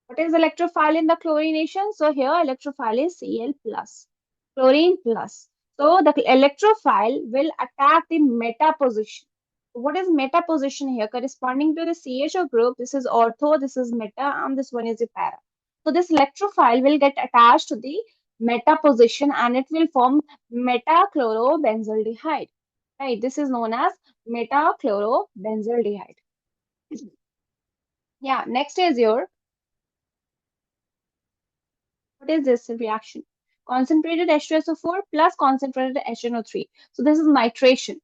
S1: What is electrophile in the chlorination? So here electrophile is Cl plus, chlorine plus. So the electrophile will attack the meta position. What is meta position here? Corresponding to the CHO group, this is ortho, this is meta, and this one is the para. So this electrophile will get attached to the meta position and it will form metachlorobenzaldehyde. Right? This is known as metachlorobenzaldehyde. Yeah, next is your what is this reaction? Concentrated H2SO4 plus concentrated HNO3. So this is nitration.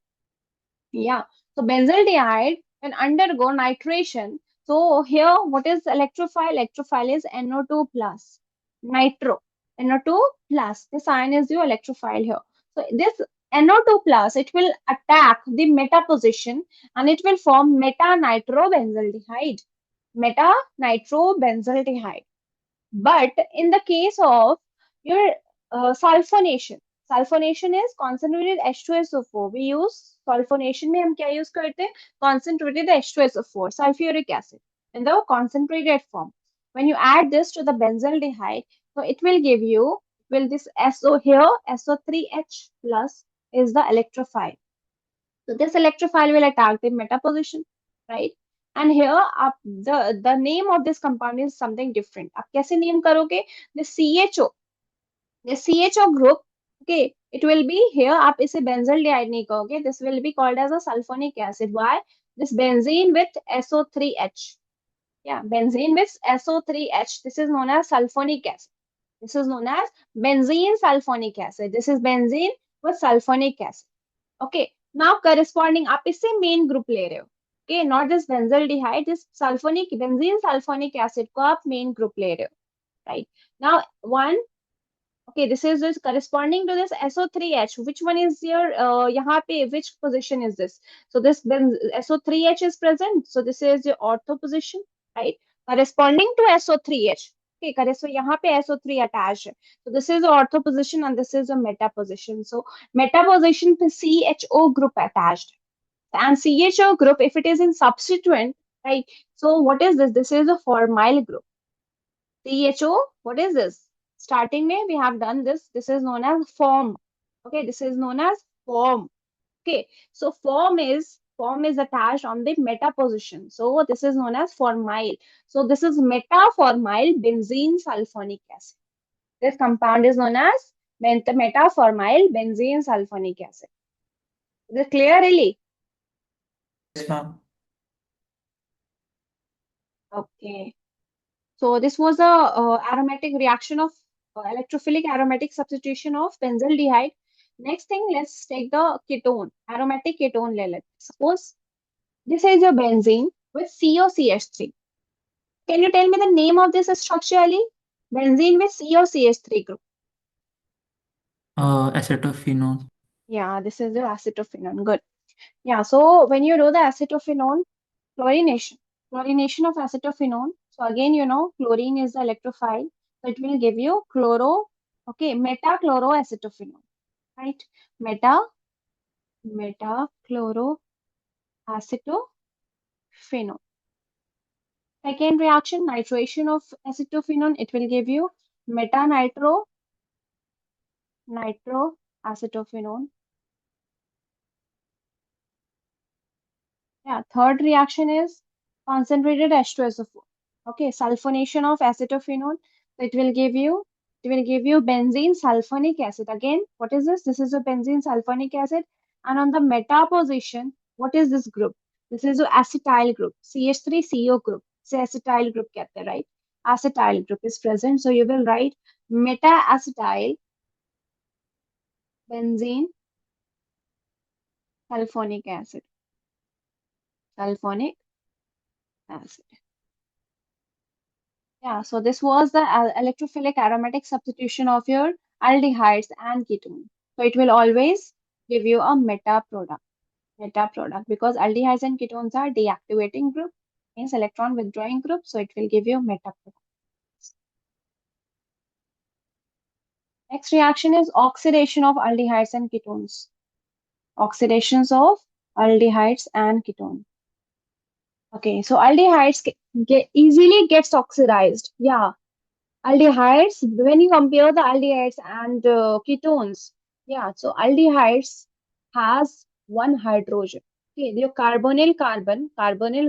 S1: Yeah. So benzaldehyde can undergo nitration. So here, what is electrophile? Electrophile is NO2 plus nitro. NO2 plus. This ion is your electrophile here. So this NO2 plus, it will attack the meta position and it will form meta nitrobenzaldehyde. Meta nitrobenzaldehyde. But in the case of your sulfonation, sulfonation is concentrated H2SO4. We use sulfonation में हम क्या use करते हैं? Concentrated H2SO4, sulfuric acid, in the concentrated form. When you add this to the benzaldehyde, so it will give you, will this SO here, SO3H plus is the electrophile. So this electrophile will attack the meta position, right? And here the name of this compound is something different. आप कैसे name करोगे? The CHO, the CHO group, okay, it will be here. आप इसे benzaldehyde नहीं कहोगे. This will be called as a sulfonic acid. Why? This benzene with SO3H. Yeah, benzene with SO3H. This is known as sulfonic acid. This is known as benzene sulfonic acid. This is benzene with sulfonic acid. Okay, now corresponding आप इससे main group ले रहे हो. Okay, not this benzaldehyde, this sulfonic benzene sulfonic acid को आप main group ले रहे हो, right? Now one, okay, this is this corresponding to this SO3H. Which one is your यहाँ पे which position is this? So this SO3H is present, so this is your ortho position, right? Corresponding to SO3H. Okay, correct. So यहाँ पे SO3 attached है. So this is the ortho position and this is a meta position. So meta position पे CHO group attached. And CHO group, if it is in substituent, right? So what is this? This is a formyl group. CHO, what is this? Starting में we have done this. This is known as form. Okay, this is known as form. Okay, so form is attached on the meta position. So this is known as formyl. So this is metaformyl benzene sulfonic acid. This compound is known as metaformyl benzene sulfonic acid. Is it clear, really?
S2: Yes, ma'am.
S1: Okay. So this was a aromatic reaction of electrophilic aromatic substitution of benzaldehyde. Next thing, let's take the ketone, aromatic ketone. Suppose this is your benzene with COCH3. Can you tell me the name of this structure, Ali? Benzene with COCH3 group.
S2: Acetophenone.
S1: Yeah, this is the acetophenone. Good. Yeah, so when you do the acetophenone, chlorination, chlorination of acetophenone. So again, you know, chlorine is the electrophile. So it will give you chloro, okay, metachloroacetophenone, right? Metachloroacetophenone. Second reaction, nitration of acetophenone, it will give you nitroacetophenone. Yeah, third reaction is concentrated H2SO4. Okay, sulfonation of acetophenone. So it will give you benzene sulfonic acid. Again, what is this? This is a benzene sulfonic acid. And on the meta position, what is this group? This is a acetyl group, CH3CO group. So acetyl group कहते हैं, right? Acetyl group is present. So you will write meta acetyl benzene sulfonic acid. Sulfonic acid. Yeah, so this was the electrophilic aromatic substitution of your aldehydes and ketone. So it will always give you a meta product because aldehydes and ketones are deactivating group, means electron withdrawing group. So it will give you meta product. Next reaction is oxidation of aldehydes and ketones. Oxidations of aldehydes and ketones. Okay, so aldehydes easily gets oxidized. Yeah, aldehydes, when you compare the aldehydes and ketones, yeah, so aldehydes has one hydrogen. Okay, the carbonyl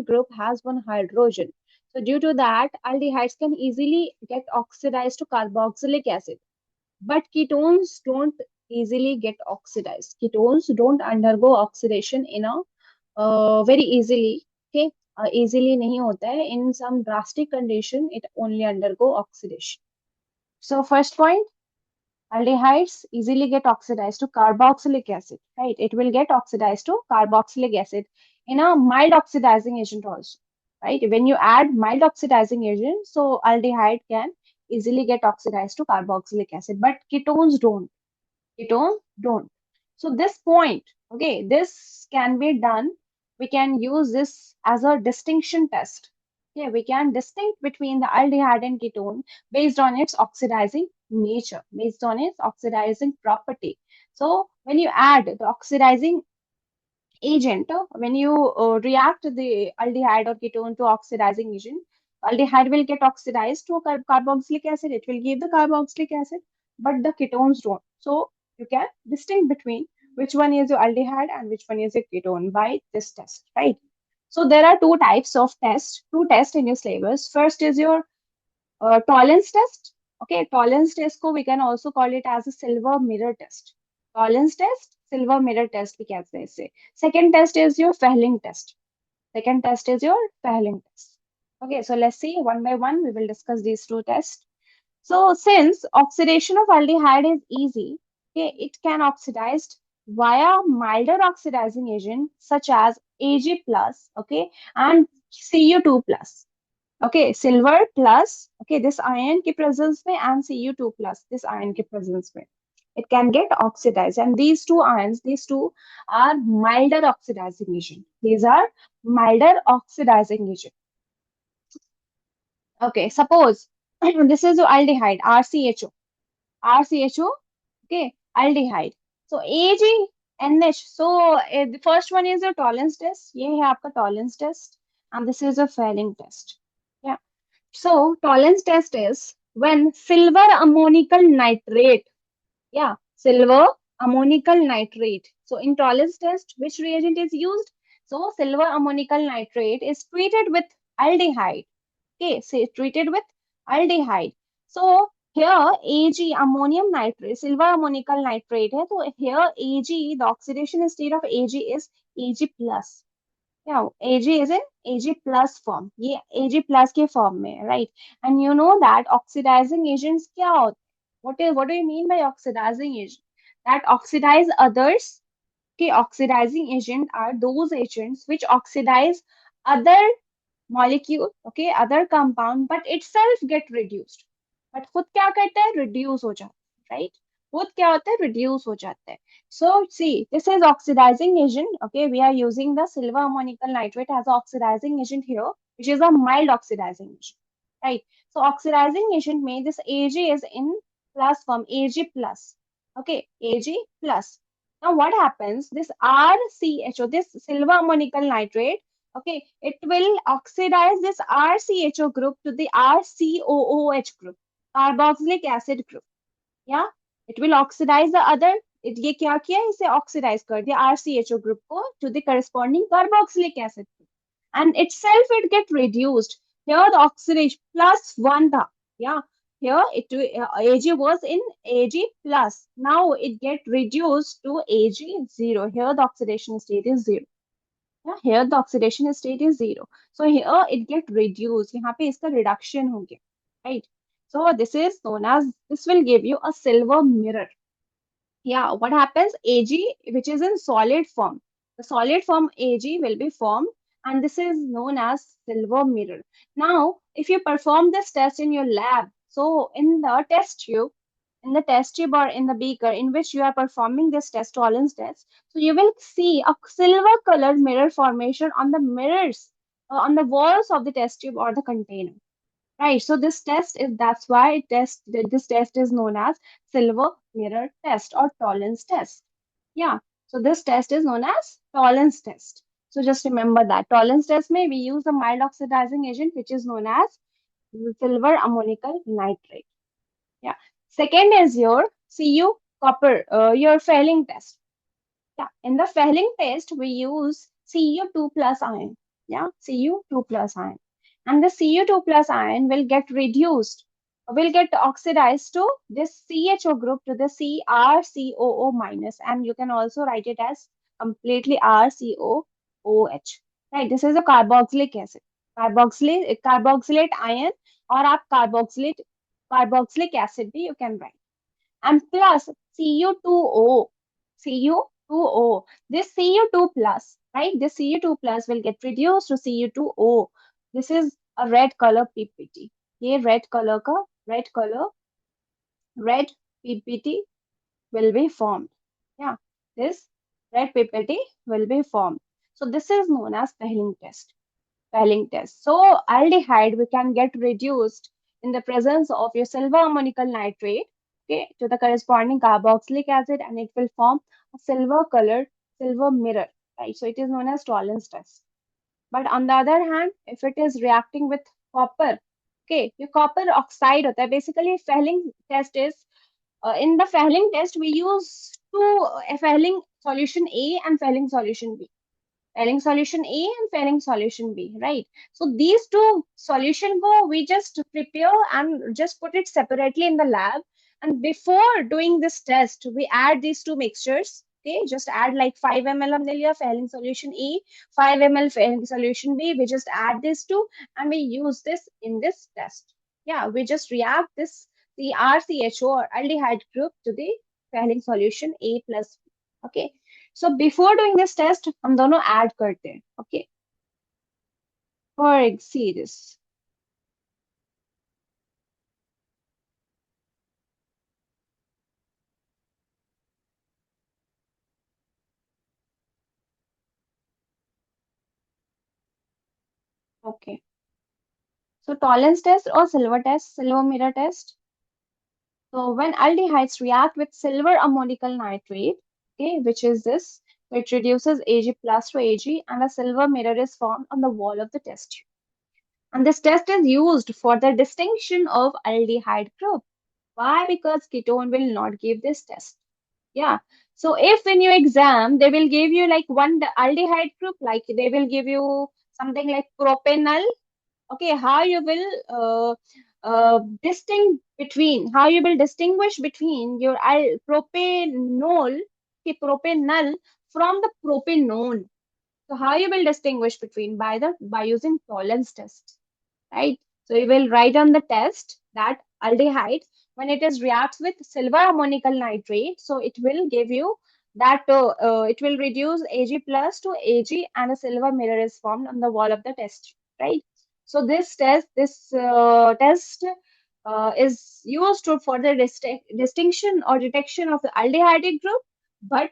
S1: group has one hydrogen. So due to that, aldehydes can easily get oxidized to carboxylic acid. But ketones don't easily get oxidized. Ketones don't undergo oxidation in a very easily. Okay, easily नहीं होता है. In some drastic condition, it only undergo oxidation. So first point, aldehydes easily get oxidized to carboxylic acid, right? It will get oxidized to carboxylic acid in a mild oxidizing agent also. right? When you add mild oxidizing agent, so aldehyde can easily get oxidized to carboxylic acid, but ketones don't. Ketones don't. So this point, okay, this can be done. We can use this as a distinction test. Okay, we can distinct between the aldehyde and ketone based on its oxidizing nature, based on its oxidizing property. So when you add the oxidizing agent, when you react the aldehyde or ketone to oxidizing agent, aldehyde will get oxidized to carboxylic acid. It will give the carboxylic acid, but the ketones don't. So you can distinguish between which one is your aldehyde and which one is your ketone by this test, right? So there are two types of tests, two tests in your syllabus. First is your tolerance test. Okay, tolerance test ko we can also call it as a silver mirror test. Tolerance test, silver mirror test we can say. Second test is your Fehling test. Second test is your Fehling test. Okay, so let's see one by one. We will discuss these two tests. So since oxidation of aldehyde is easy, okay, it can oxidize via milder oxidizing agent such as Ag plus, okay, and Cu2 plus. Okay, silver plus, okay, this ion की presence में and Cu2 plus, this ion की presence में. It can get oxidized. And these two ions, these two are milder oxidizing agent. These are milder oxidizing agent. Okay, suppose this is your aldehyde, RCHO. RCHO, okay, aldehyde. So AgNH. So the first one is your tolerance test. ये है आपका tolerance test. And this is a Fehling test. Yeah. So tolerance test is when silver ammonical nitrate, yeah, silver ammonical nitrate. So in tolerance test, which reagent is used? So silver ammonical nitrate is treated with aldehyde. Okay, say treated with aldehyde. So here Ag ammonium nitrate, silver ammonical nitrate है. So here Ag, the oxidation state of Ag is Ag plus. Yeah, Ag is in Ag plus form. ये Ag plus के form में है, right? And you know that oxidizing agents क्या होते हैं? What do you mean by oxidizing agent? That oxidize others. Okay, oxidizing agent are those agents which oxidize other molecule, okay, other compound, but itself get reduced. But खुद क्या करता है? Reduce हो जाता है, right? खुद क्या होता है? Reduce हो जाता है. So see, this is oxidizing agent. Okay, we are using the silver ammonical nitrate as oxidizing agent here, which is a mild oxidizing agent, right? So oxidizing agent में this Ag is in plus form, Ag plus. Okay, Ag plus. Now what happens? This RCHO, this silver ammonical nitrate, okay, it will oxidize this RCHO group to the RCOOH group, carboxylic acid group. Yeah, it will oxidize the other. ये क्या किया? इसे oxidize कर दिया RCHO group को to the corresponding carboxylic acid group, and itself it get reduced. Here the oxidation plus one था. Yeah, here Ag was in Ag plus. Now it get reduced to Ag0. Here the oxidation state is 0. Yeah, here the oxidation state is 0. So here it get reduced. यहाँ पे इसका reduction हो गया, right? So this is known as, this will give you a silver mirror. Yeah, what happens? Ag, which is in solid form. The solid form Ag will be formed, and this is known as silver mirror. Now, if you perform this test in your lab, so in the test tube, or in the beaker in which you are performing this test, tolerance test, so you will see a silver colored mirror formation on the mirrors, on the walls of the test tube or the container. Right. So this test is, that's why this test is known as silver mirror test or tolerance test. Yeah. So this test is known as tolerance test. So just remember that tolerance test may we use a mild oxidizing agent which is known as silver ammonical nitrate. Yeah. Second is your Cu copper, your Fehling test. Yeah, in the Fehling test, we use Cu2 plus ion. Yeah, Cu2 plus ion. And the Cu2 plus ion will get reduced, will get oxidized to this CHO group to the CrCOO minus. And you can also write it as completely RCOOH. Right, this is a carboxylic acid. Carboxylate ion or आप carboxylic acid भी you can write. And plus Cu2O, Cu2O. This Cu2 plus, right? This Cu2 plus will get reduced to Cu2O. This is a red color PPT. ये red color का red PPT will be formed. Yeah, this red PPT will be formed. So this is known as Fehling test. Fehling test. So aldehyde we can get reduced in the presence of your silver ammonical nitrate, okay, to the corresponding carboxylic acid, and it will form a silver colored silver mirror, right? So it is known as tolerance test. But on the other hand, if it is reacting with copper, okay, your copper oxide होता है. Basically, Fehling test is in the Fehling test we use two Fehling solution A and Fehling solution B. Fehling solution A and Fehling solution B, right? So these two solution go, we just prepare and just put it separately in the lab. And before doing this test, we add these two mixtures. Okay, just add like 5 ml हमने लिया Fehling solution A, 5 ml Fehling solution B. We just add these two and we use this in this test. Yeah, we just react this CrCHO or aldehyde group to the Fehling solution A plus B. Okay. So before doing this test, हम दोनों add करते हैं. Okay. For see this. Okay. So tolerance test or silver test, silver mirror test. So when aldehydes react with silver ammonical nitrate, okay, which is this, it reduces Ag plus to Ag and a silver mirror is formed on the wall of the test tube. And this test is used for the distinction of aldehyde group. Why? Because ketone will not give this test. Yeah. So if in your exam they will give you like one aldehyde group, like they will give you something like propanol. Okay, how you will how you will distinguish between your propanol, okay, propanol from the propanone. So how you will distinguish between by using tolerance test, right? So you will write on the test that aldehyde, when it is reacts with silver ammonical nitrate, so it will give you that it will reduce Ag plus to Ag and a silver mirror is formed on the wall of the test, right? So this test is used for the distinction or detection of the aldehyde group, but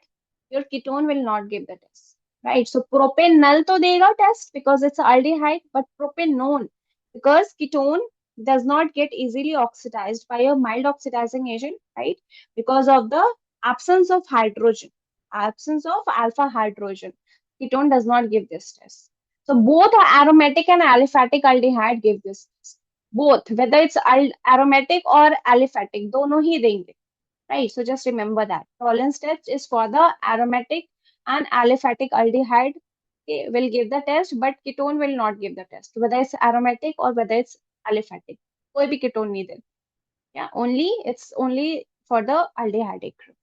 S1: your ketone will not give the test, right? So propanol to dega test because it's aldehyde, but propanone because ketone does not get easily oxidized by a mild oxidizing agent, right? Because of the absence of hydrogen, absence of alpha hydrogen. Ketone does not give this test. So both aromatic and aliphatic aldehyde give this test. Both, whether it's aromatic or aliphatic, दोनों ही देंगे, right? So just remember that. Tolerance test is for the aromatic and aliphatic aldehyde, will give the test, but ketone will not give the test, whether it's aromatic or whether it's aliphatic. कोई भी ketone नहीं दे. Yeah, it's only for the aldehydic group.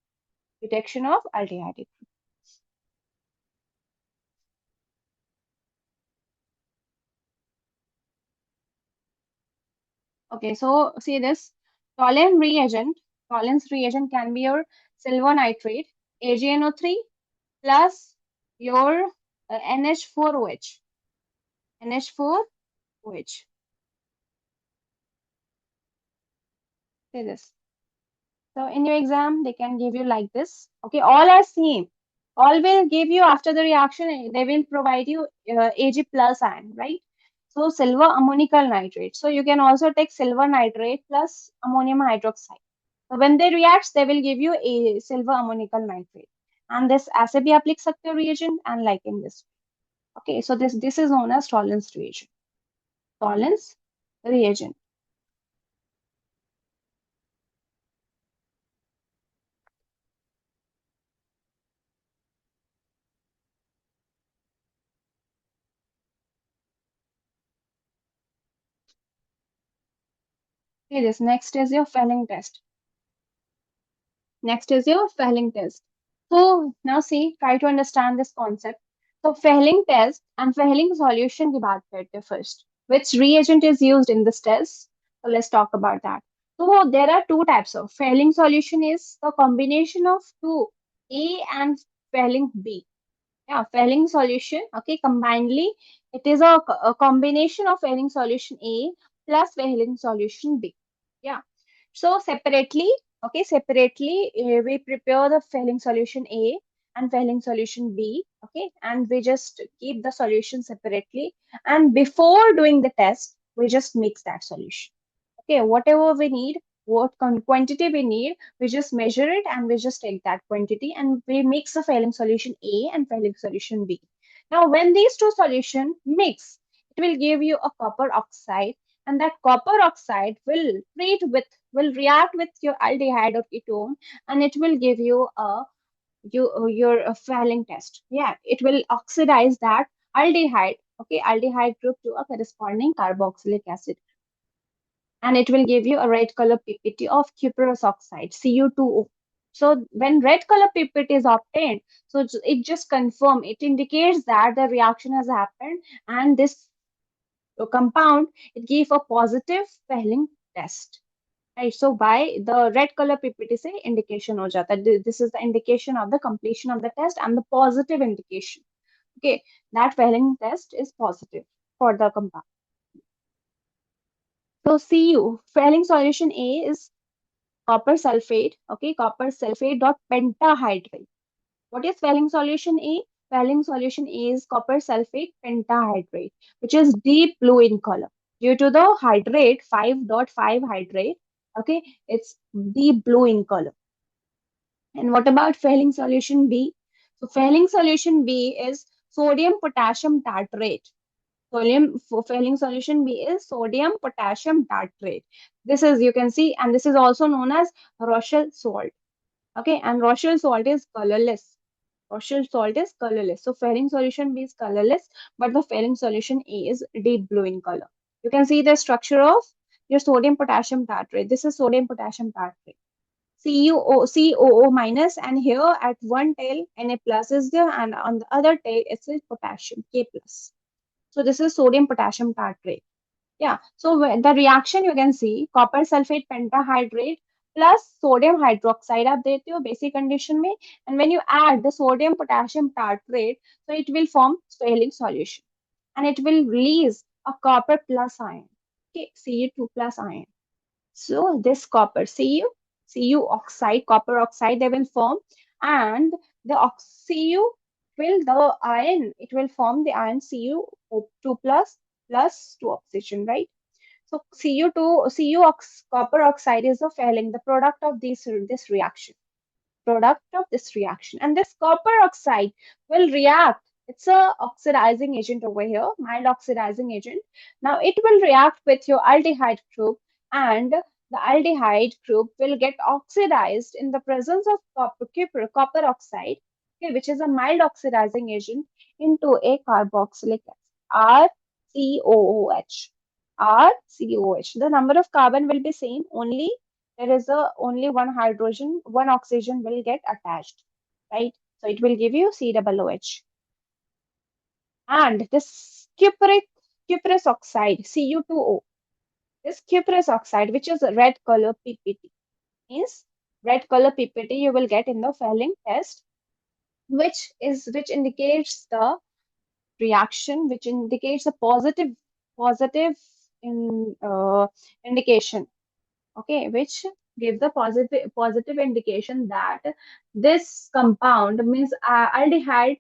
S1: Detection of aldehydic group. Okay, so see this tolerance reagent. Tolerance reagent can be your silver nitrate, AgNO3 plus your NH4OH. NH4OH. See this. So in your exam, they can give you like this. Okay, all are same. All will give you after the reaction, they will provide you Ag plus ion, right? So silver ammonical nitrate. So you can also take silver nitrate plus ammonium hydroxide. So when they react, they will give you a silver ammonical nitrate. And this ऐसे भी आप लिख सकते हो reagent and like in this. Okay, so this is known as tolerance reagent. Tolerance reagent. Okay, this next is your Fehling test. Next is your Fehling test. So now see, try to understand this concept. So Fehling test and Fehling solution की बात करते हैं first. Which reagent is used in this test? So let's talk about that. So there are two types of Fehling solution is the combination of two A and Fehling B. Yeah, Fehling solution. Okay, combinedly, it is a combination of Fehling solution A plus Fehling solution B. Yeah. So separately, okay, separately, we prepare the Fehling solution A and Fehling solution B. Okay, and we just keep the solution separately. And before doing the test, we just mix that solution. Okay, whatever we need, what quantity we need, we just measure it and we just take that quantity and we mix the failing solution A and failing solution B. Now, when these two solutions mix, it will give you a copper oxide, and that copper oxide will react with your aldehyde or ketone, and it will give you your failing test. Yeah, it will oxidize that aldehyde, okay, aldehyde group to a corresponding carboxylic acid, and it will give you a red color ppt of cuprous oxide, Cu2O. So when red color ppt is obtained, so it just confirm, it indicates that the reaction has happened, and this compound, it gave a positive Fehling test. Right, so by the red color ppt से indication हो जाता है. This is the indication of the completion of the test and the positive indication. Okay, that Fehling test is positive for the compound. So Cu, Fehling solution A is copper sulfate, okay, copper sulfate dot pentahydrate. What is Fehling solution A? Fehling solution A is copper sulfate pentahydrate, which is deep blue in color. Due to the hydrate, 5.5 hydrate, okay, it's deep blue in color. And what about Fehling solution B? So Fehling solution B is sodium potassium tartrate. Fehling solution B is sodium potassium tartrate. This is, you can see, and this is also known as Rochelle salt. Okay, and Rochelle salt is colorless. Rochelle salt is colorless. So Fehling solution B is colorless, but the Fehling solution A is deep blue in color. You can see the structure of your sodium potassium tartrate. This is sodium potassium tartrate. COO minus, and here at one tail Na plus is there, and on the other tail it's a potassium K plus. So this is sodium potassium tartrate. Yeah. So the reaction you can see, copper sulfate pentahydrate plus sodium hydroxide आप देते हो basic condition में, and when you add the sodium potassium tartrate, so it will form Fehling solution, and it will release a copper plus ion. Okay, Cu2 plus ion. So this copper, Cu oxide, copper oxide, they will form, and the Cu will, the ion, it will form the ion Cu2 plus 2 oxygen, right? So copper oxide is a failing, the product of this reaction, and this copper oxide will react. It's a oxidizing agent over here, mild oxidizing agent. Now it will react with your aldehyde group, and the aldehyde group will get oxidized in the presence of copper oxide, okay, which is a mild oxidizing agent, into a carboxylic acid, RCOOH. RCOH. The number of carbon will be same, only there is a only one hydrogen, one oxygen will get attached, right? So it will give you COOH. And this cuprous oxide, Cu2O, this cuprous oxide, which is a red color PPT, means red color PPT you will get in the Fehling test, which indicates the reaction, which indicates a positive in indication, okay, which give the positive indication that this compound means aldehyde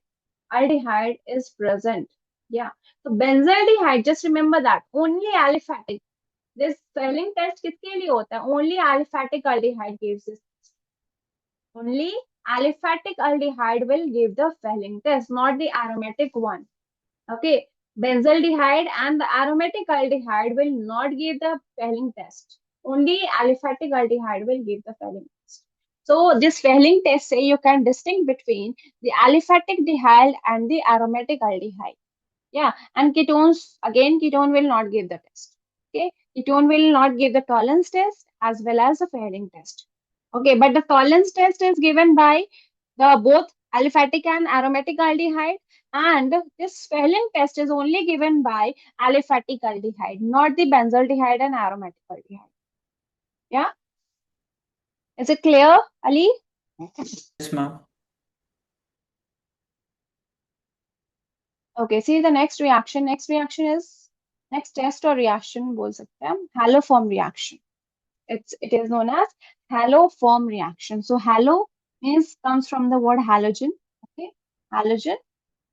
S1: is present. Yeah, so benzaldehyde, just remember that only aliphatic, this Fehling test किसके लिए होता है? Only aliphatic aldehyde gives this. Only aliphatic aldehyde will give the Fehling test, not the aromatic one. Okay, benzaldehyde and the aromatic aldehyde will not give the Fehling test. Only aliphatic aldehyde will give the Fehling test. So this Fehling test say you can distinguish between the aliphatic aldehyde and the aromatic aldehyde. Yeah, and ketones, again, ketone will not give the test. Okay, ketone will not give the tolerance test as well as the Fehling test. Okay, but the tolerance test is given by the both aliphatic and aromatic aldehyde, and this Fehling test is only given by aliphatic aldehyde, not the benzaldehyde and aromatic aldehyde. Yeah, is it clear, Ali?
S2: Yes, ma'am.
S1: Okay, see the next reaction. Next test or reaction बोल सकते हैं हम haloform reaction. It is known as haloform reaction. So halo means comes from the word halogen. Okay, halogen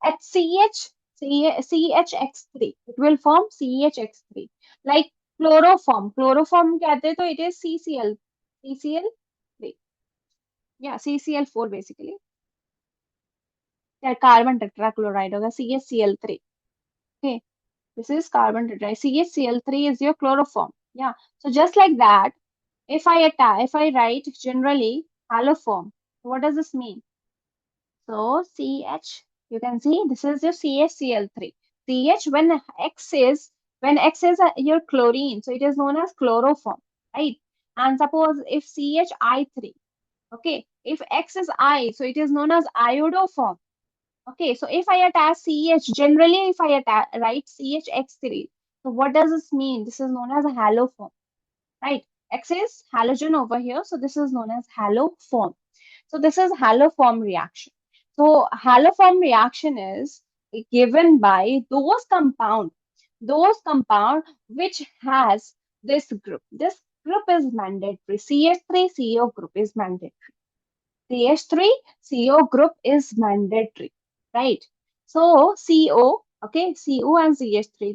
S1: at CHX3. It will form CHX3. Like chloroform. Chloroform कहते हैं तो it is CCl3. Yeah, CCl4 basically. Yeah, carbon tetrachloride होगा CHCl3. Okay, this is carbon tetrachloride. CHCl3 is your chloroform. Yeah. So just like that, if I write generally haloform, what does this mean? So CH, you can see this is your CHCl3. CH when X is your chlorine, so it is known as chloroform, right? And suppose if CHI3, okay, if X is I, so it is known as iodoform. Okay, so if I attach CH, generally if I write CHX3, so what does this mean? This is known as a haloform, right? X is halogen over here, so this is known as haloform. So this is haloform reaction. So haloform reaction is given by those compound which has this group. This group is mandatory. CH3CO group is mandatory. CH3CO group is mandatory, right? So CO, okay, CO and CH3,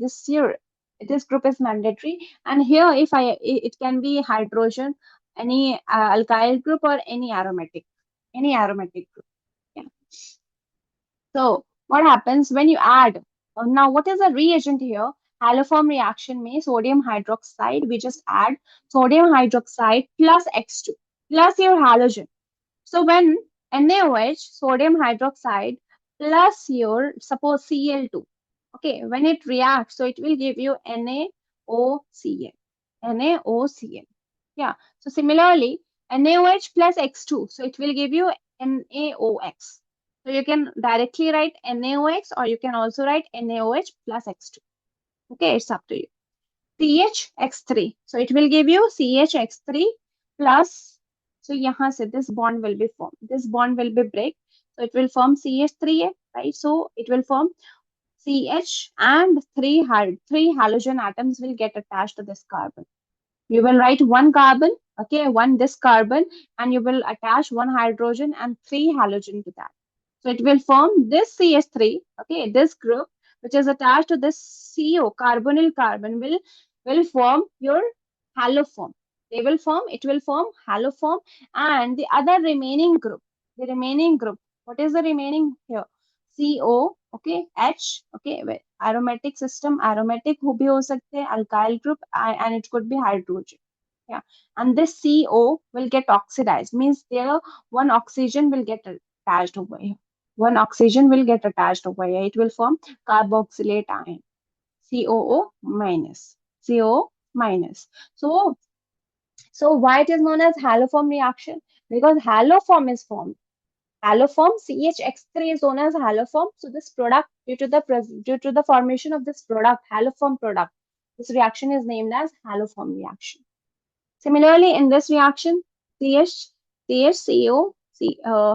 S1: this group is mandatory. And here, if it can be hydrogen, any alkyl group or any aromatic group. Yeah. So what happens when you add? Now, what is the reagent here? Haloform reaction में sodium hydroxide. We just add sodium hydroxide plus X2 plus your halogen. So when NaOH, sodium hydroxide, plus your, suppose Cl2, okay, when it reacts, so it will give you NaOCl. NaOCl. Yeah. So similarly, NaOH plus X2, so it will give you NaOX. So you can directly write NaOX or you can also write NaOH plus X2. Okay, it's up to you. CHX3. So it will give you CHX3 plus. So यहाँ से this bond will be formed. This bond will be break. So it will form CH3, right? So it will form CH and three halogen atoms will get attached to this carbon. You will write one carbon, okay, one this carbon, and you will attach one hydrogen and three halogen to that. So it will form this CH3, okay, this group, which is attached to this CO, carbonyl carbon, will form your haloform. It will form haloform, and the other remaining group, what is the remaining here? CO, okay, H, okay, aromatic system, aromatic भी हो सकते हैं, alkyl group, and it could be hydrogen. Yeah, and this CO will get oxidized, means there one oxygen will get attached over here. One oxygen will get attached over here. It will form carboxylate ion, COO minus, CO minus. So, so why it is known as haloform reaction? Because haloform is formed. Haloform CHX3 is known as haloform. So this product, due to the formation of this product, haloform product, this reaction is named as haloform reaction. Similarly, in this reaction, CH, CHCO,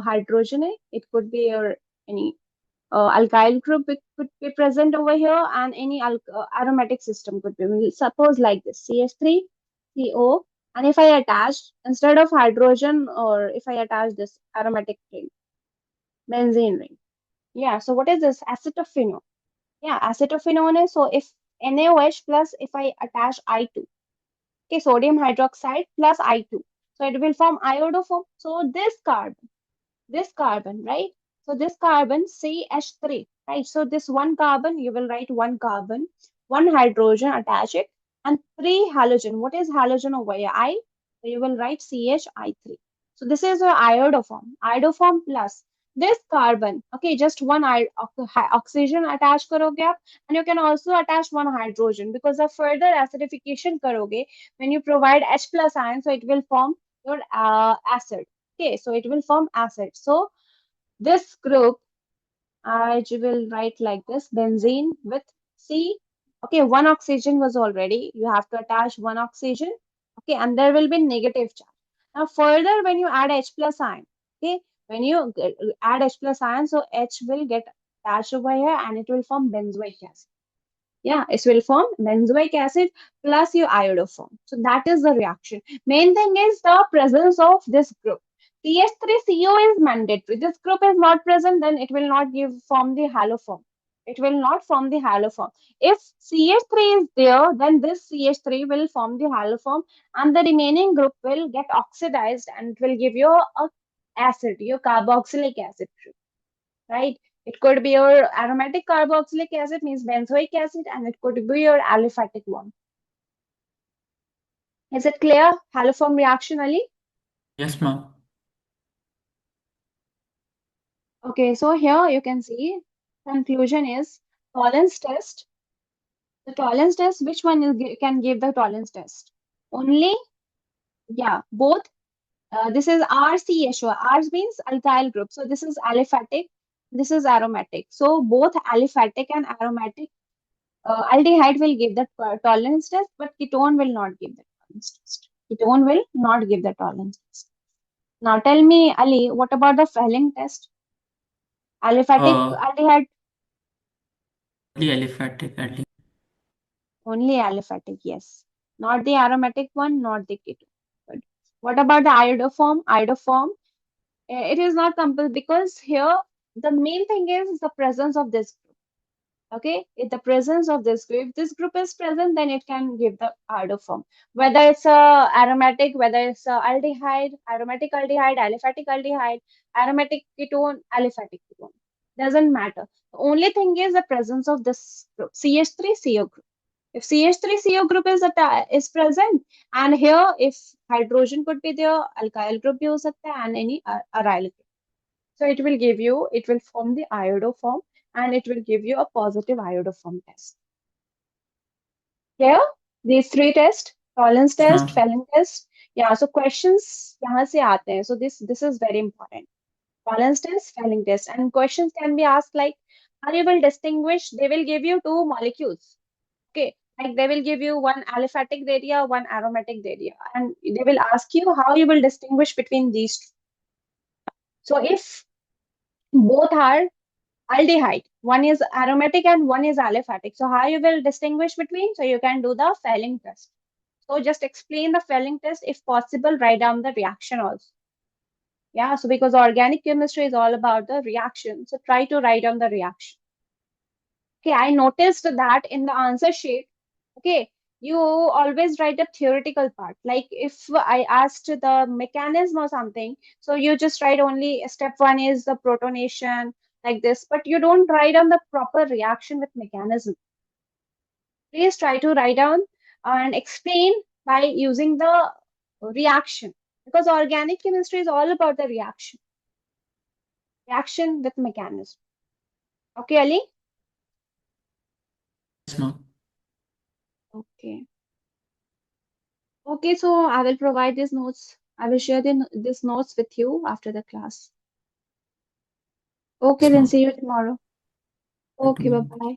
S1: hydrogen, it could be your any alkyl group it could be present over here, and any aromatic system could be. We'll suppose like this CH3, CO, and if I attach instead of hydrogen, or if I attach this aromatic ring, benzene ring. Yeah, so what is this? Acetophenone. Yeah, acetophenone is, so if NaOH plus if I attach I2, okay, sodium hydroxide plus I2. So it will form iodoform. So this carbon, right? So this carbon CH3, right? So this one carbon, you will write one carbon, one hydrogen, attach it, and three halogen. What is halogen over here? I. So you will write CHI3. So this is your iodoform. Iodoform plus this carbon. Okay, just one oxygen attach करोगे आप, and you can also attach one hydrogen because of further acidification करोगे. When you provide H plus ion, so it will form your acid. Okay, so it will form acid. So this group, I will write like this, benzene with C. Okay, one oxygen was already, you have to attach one oxygen. Okay, and there will be negative charge. Now further, when you add H plus ion, okay, when you add H plus ion, so H will get attached over here and it will form benzoic acid. Yeah, it will form benzoic acid plus your iodoform. So that is the reaction. Main thing is the presence of this group. CH3CO is mandatory. This group is not present, then it will not give form the haloform. It will not form the haloform. If CH3 is there, then this CH3 will form the haloform, and the remaining group will get oxidized and it will give you a acid, your carboxylic acid, right? It could be your aromatic carboxylic acid, means benzoic acid, and it could be your aliphatic one. Is it clear? Haloform reaction, Ali?
S2: Yes, ma'am.
S1: Okay, so here you can see conclusion is tolerance test. The tolerance test, which one can give the tolerance test? Only, yeah, both. This is RCHO. R means alkyl group. So this is aliphatic. This is aromatic. So both aliphatic and aromatic aldehyde will give the tolerance test, but ketone will not give the tolerance test. Ketone will not give the tolerance test. Now tell me, Ali, what about the Fehling test? Aliphatic
S2: Uh,
S1: aldehyde,
S2: only aliphatic aldehyde.
S1: only aliphatic, yes. Not the aromatic one, not the ketone. Good. What about the iodoform? Iodoform, it is not compulsory because here the main thing is the presence of this. Okay, in the presence of this group, if this group is present, then it can give the iodoform. Whether it's a aromatic, whether it's a aldehyde, aromatic aldehyde, aliphatic aldehyde, aromatic ketone, aliphatic ketone, doesn't matter. The only thing is the presence of this group, CH3CO group. If CH3CO group is present, and here if hydrogen could be there, alkyl group bhi ho sakta hai, and any aryl group. So it will form the iodoform and it will give you a positive iodoform test. Here, these three tests, tolerance
S2: Yes,
S1: test,
S2: ma'am.
S1: Fehling test. Yeah, so questions यहाँ से आते हैं. So this is very important. Tolerance test, Fehling test, and questions can be asked like how you will distinguish. They will give you two molecules. Okay, like they will give you one aliphatic area, one aromatic area, and they will ask you how you will distinguish between these two. So if both are aldehyde. One is aromatic and one is aliphatic. So how you will distinguish between? So you can do the Fehling test. So just explain the Fehling test. If possible, write down the reaction also. Yeah, so because organic chemistry is all about the reaction. So try to write down the reaction. Okay, I noticed that in the answer sheet, okay, you always write the theoretical part. Like if I asked the mechanism or something, so you just write only step one is the protonation, like this, but you don't write down the proper reaction with mechanism. Please try to write down and explain by using the reaction, because organic chemistry is all about the reaction with mechanism. Okay, Ali?
S2: Yes, ma'am.
S1: Okay. Okay, so I will provide these notes. I will share these notes with you after the class. Okay,
S2: Yes,
S1: then
S2: ma'am.
S1: see you tomorrow.
S2: Good
S1: Okay, bye
S2: morning.
S1: bye.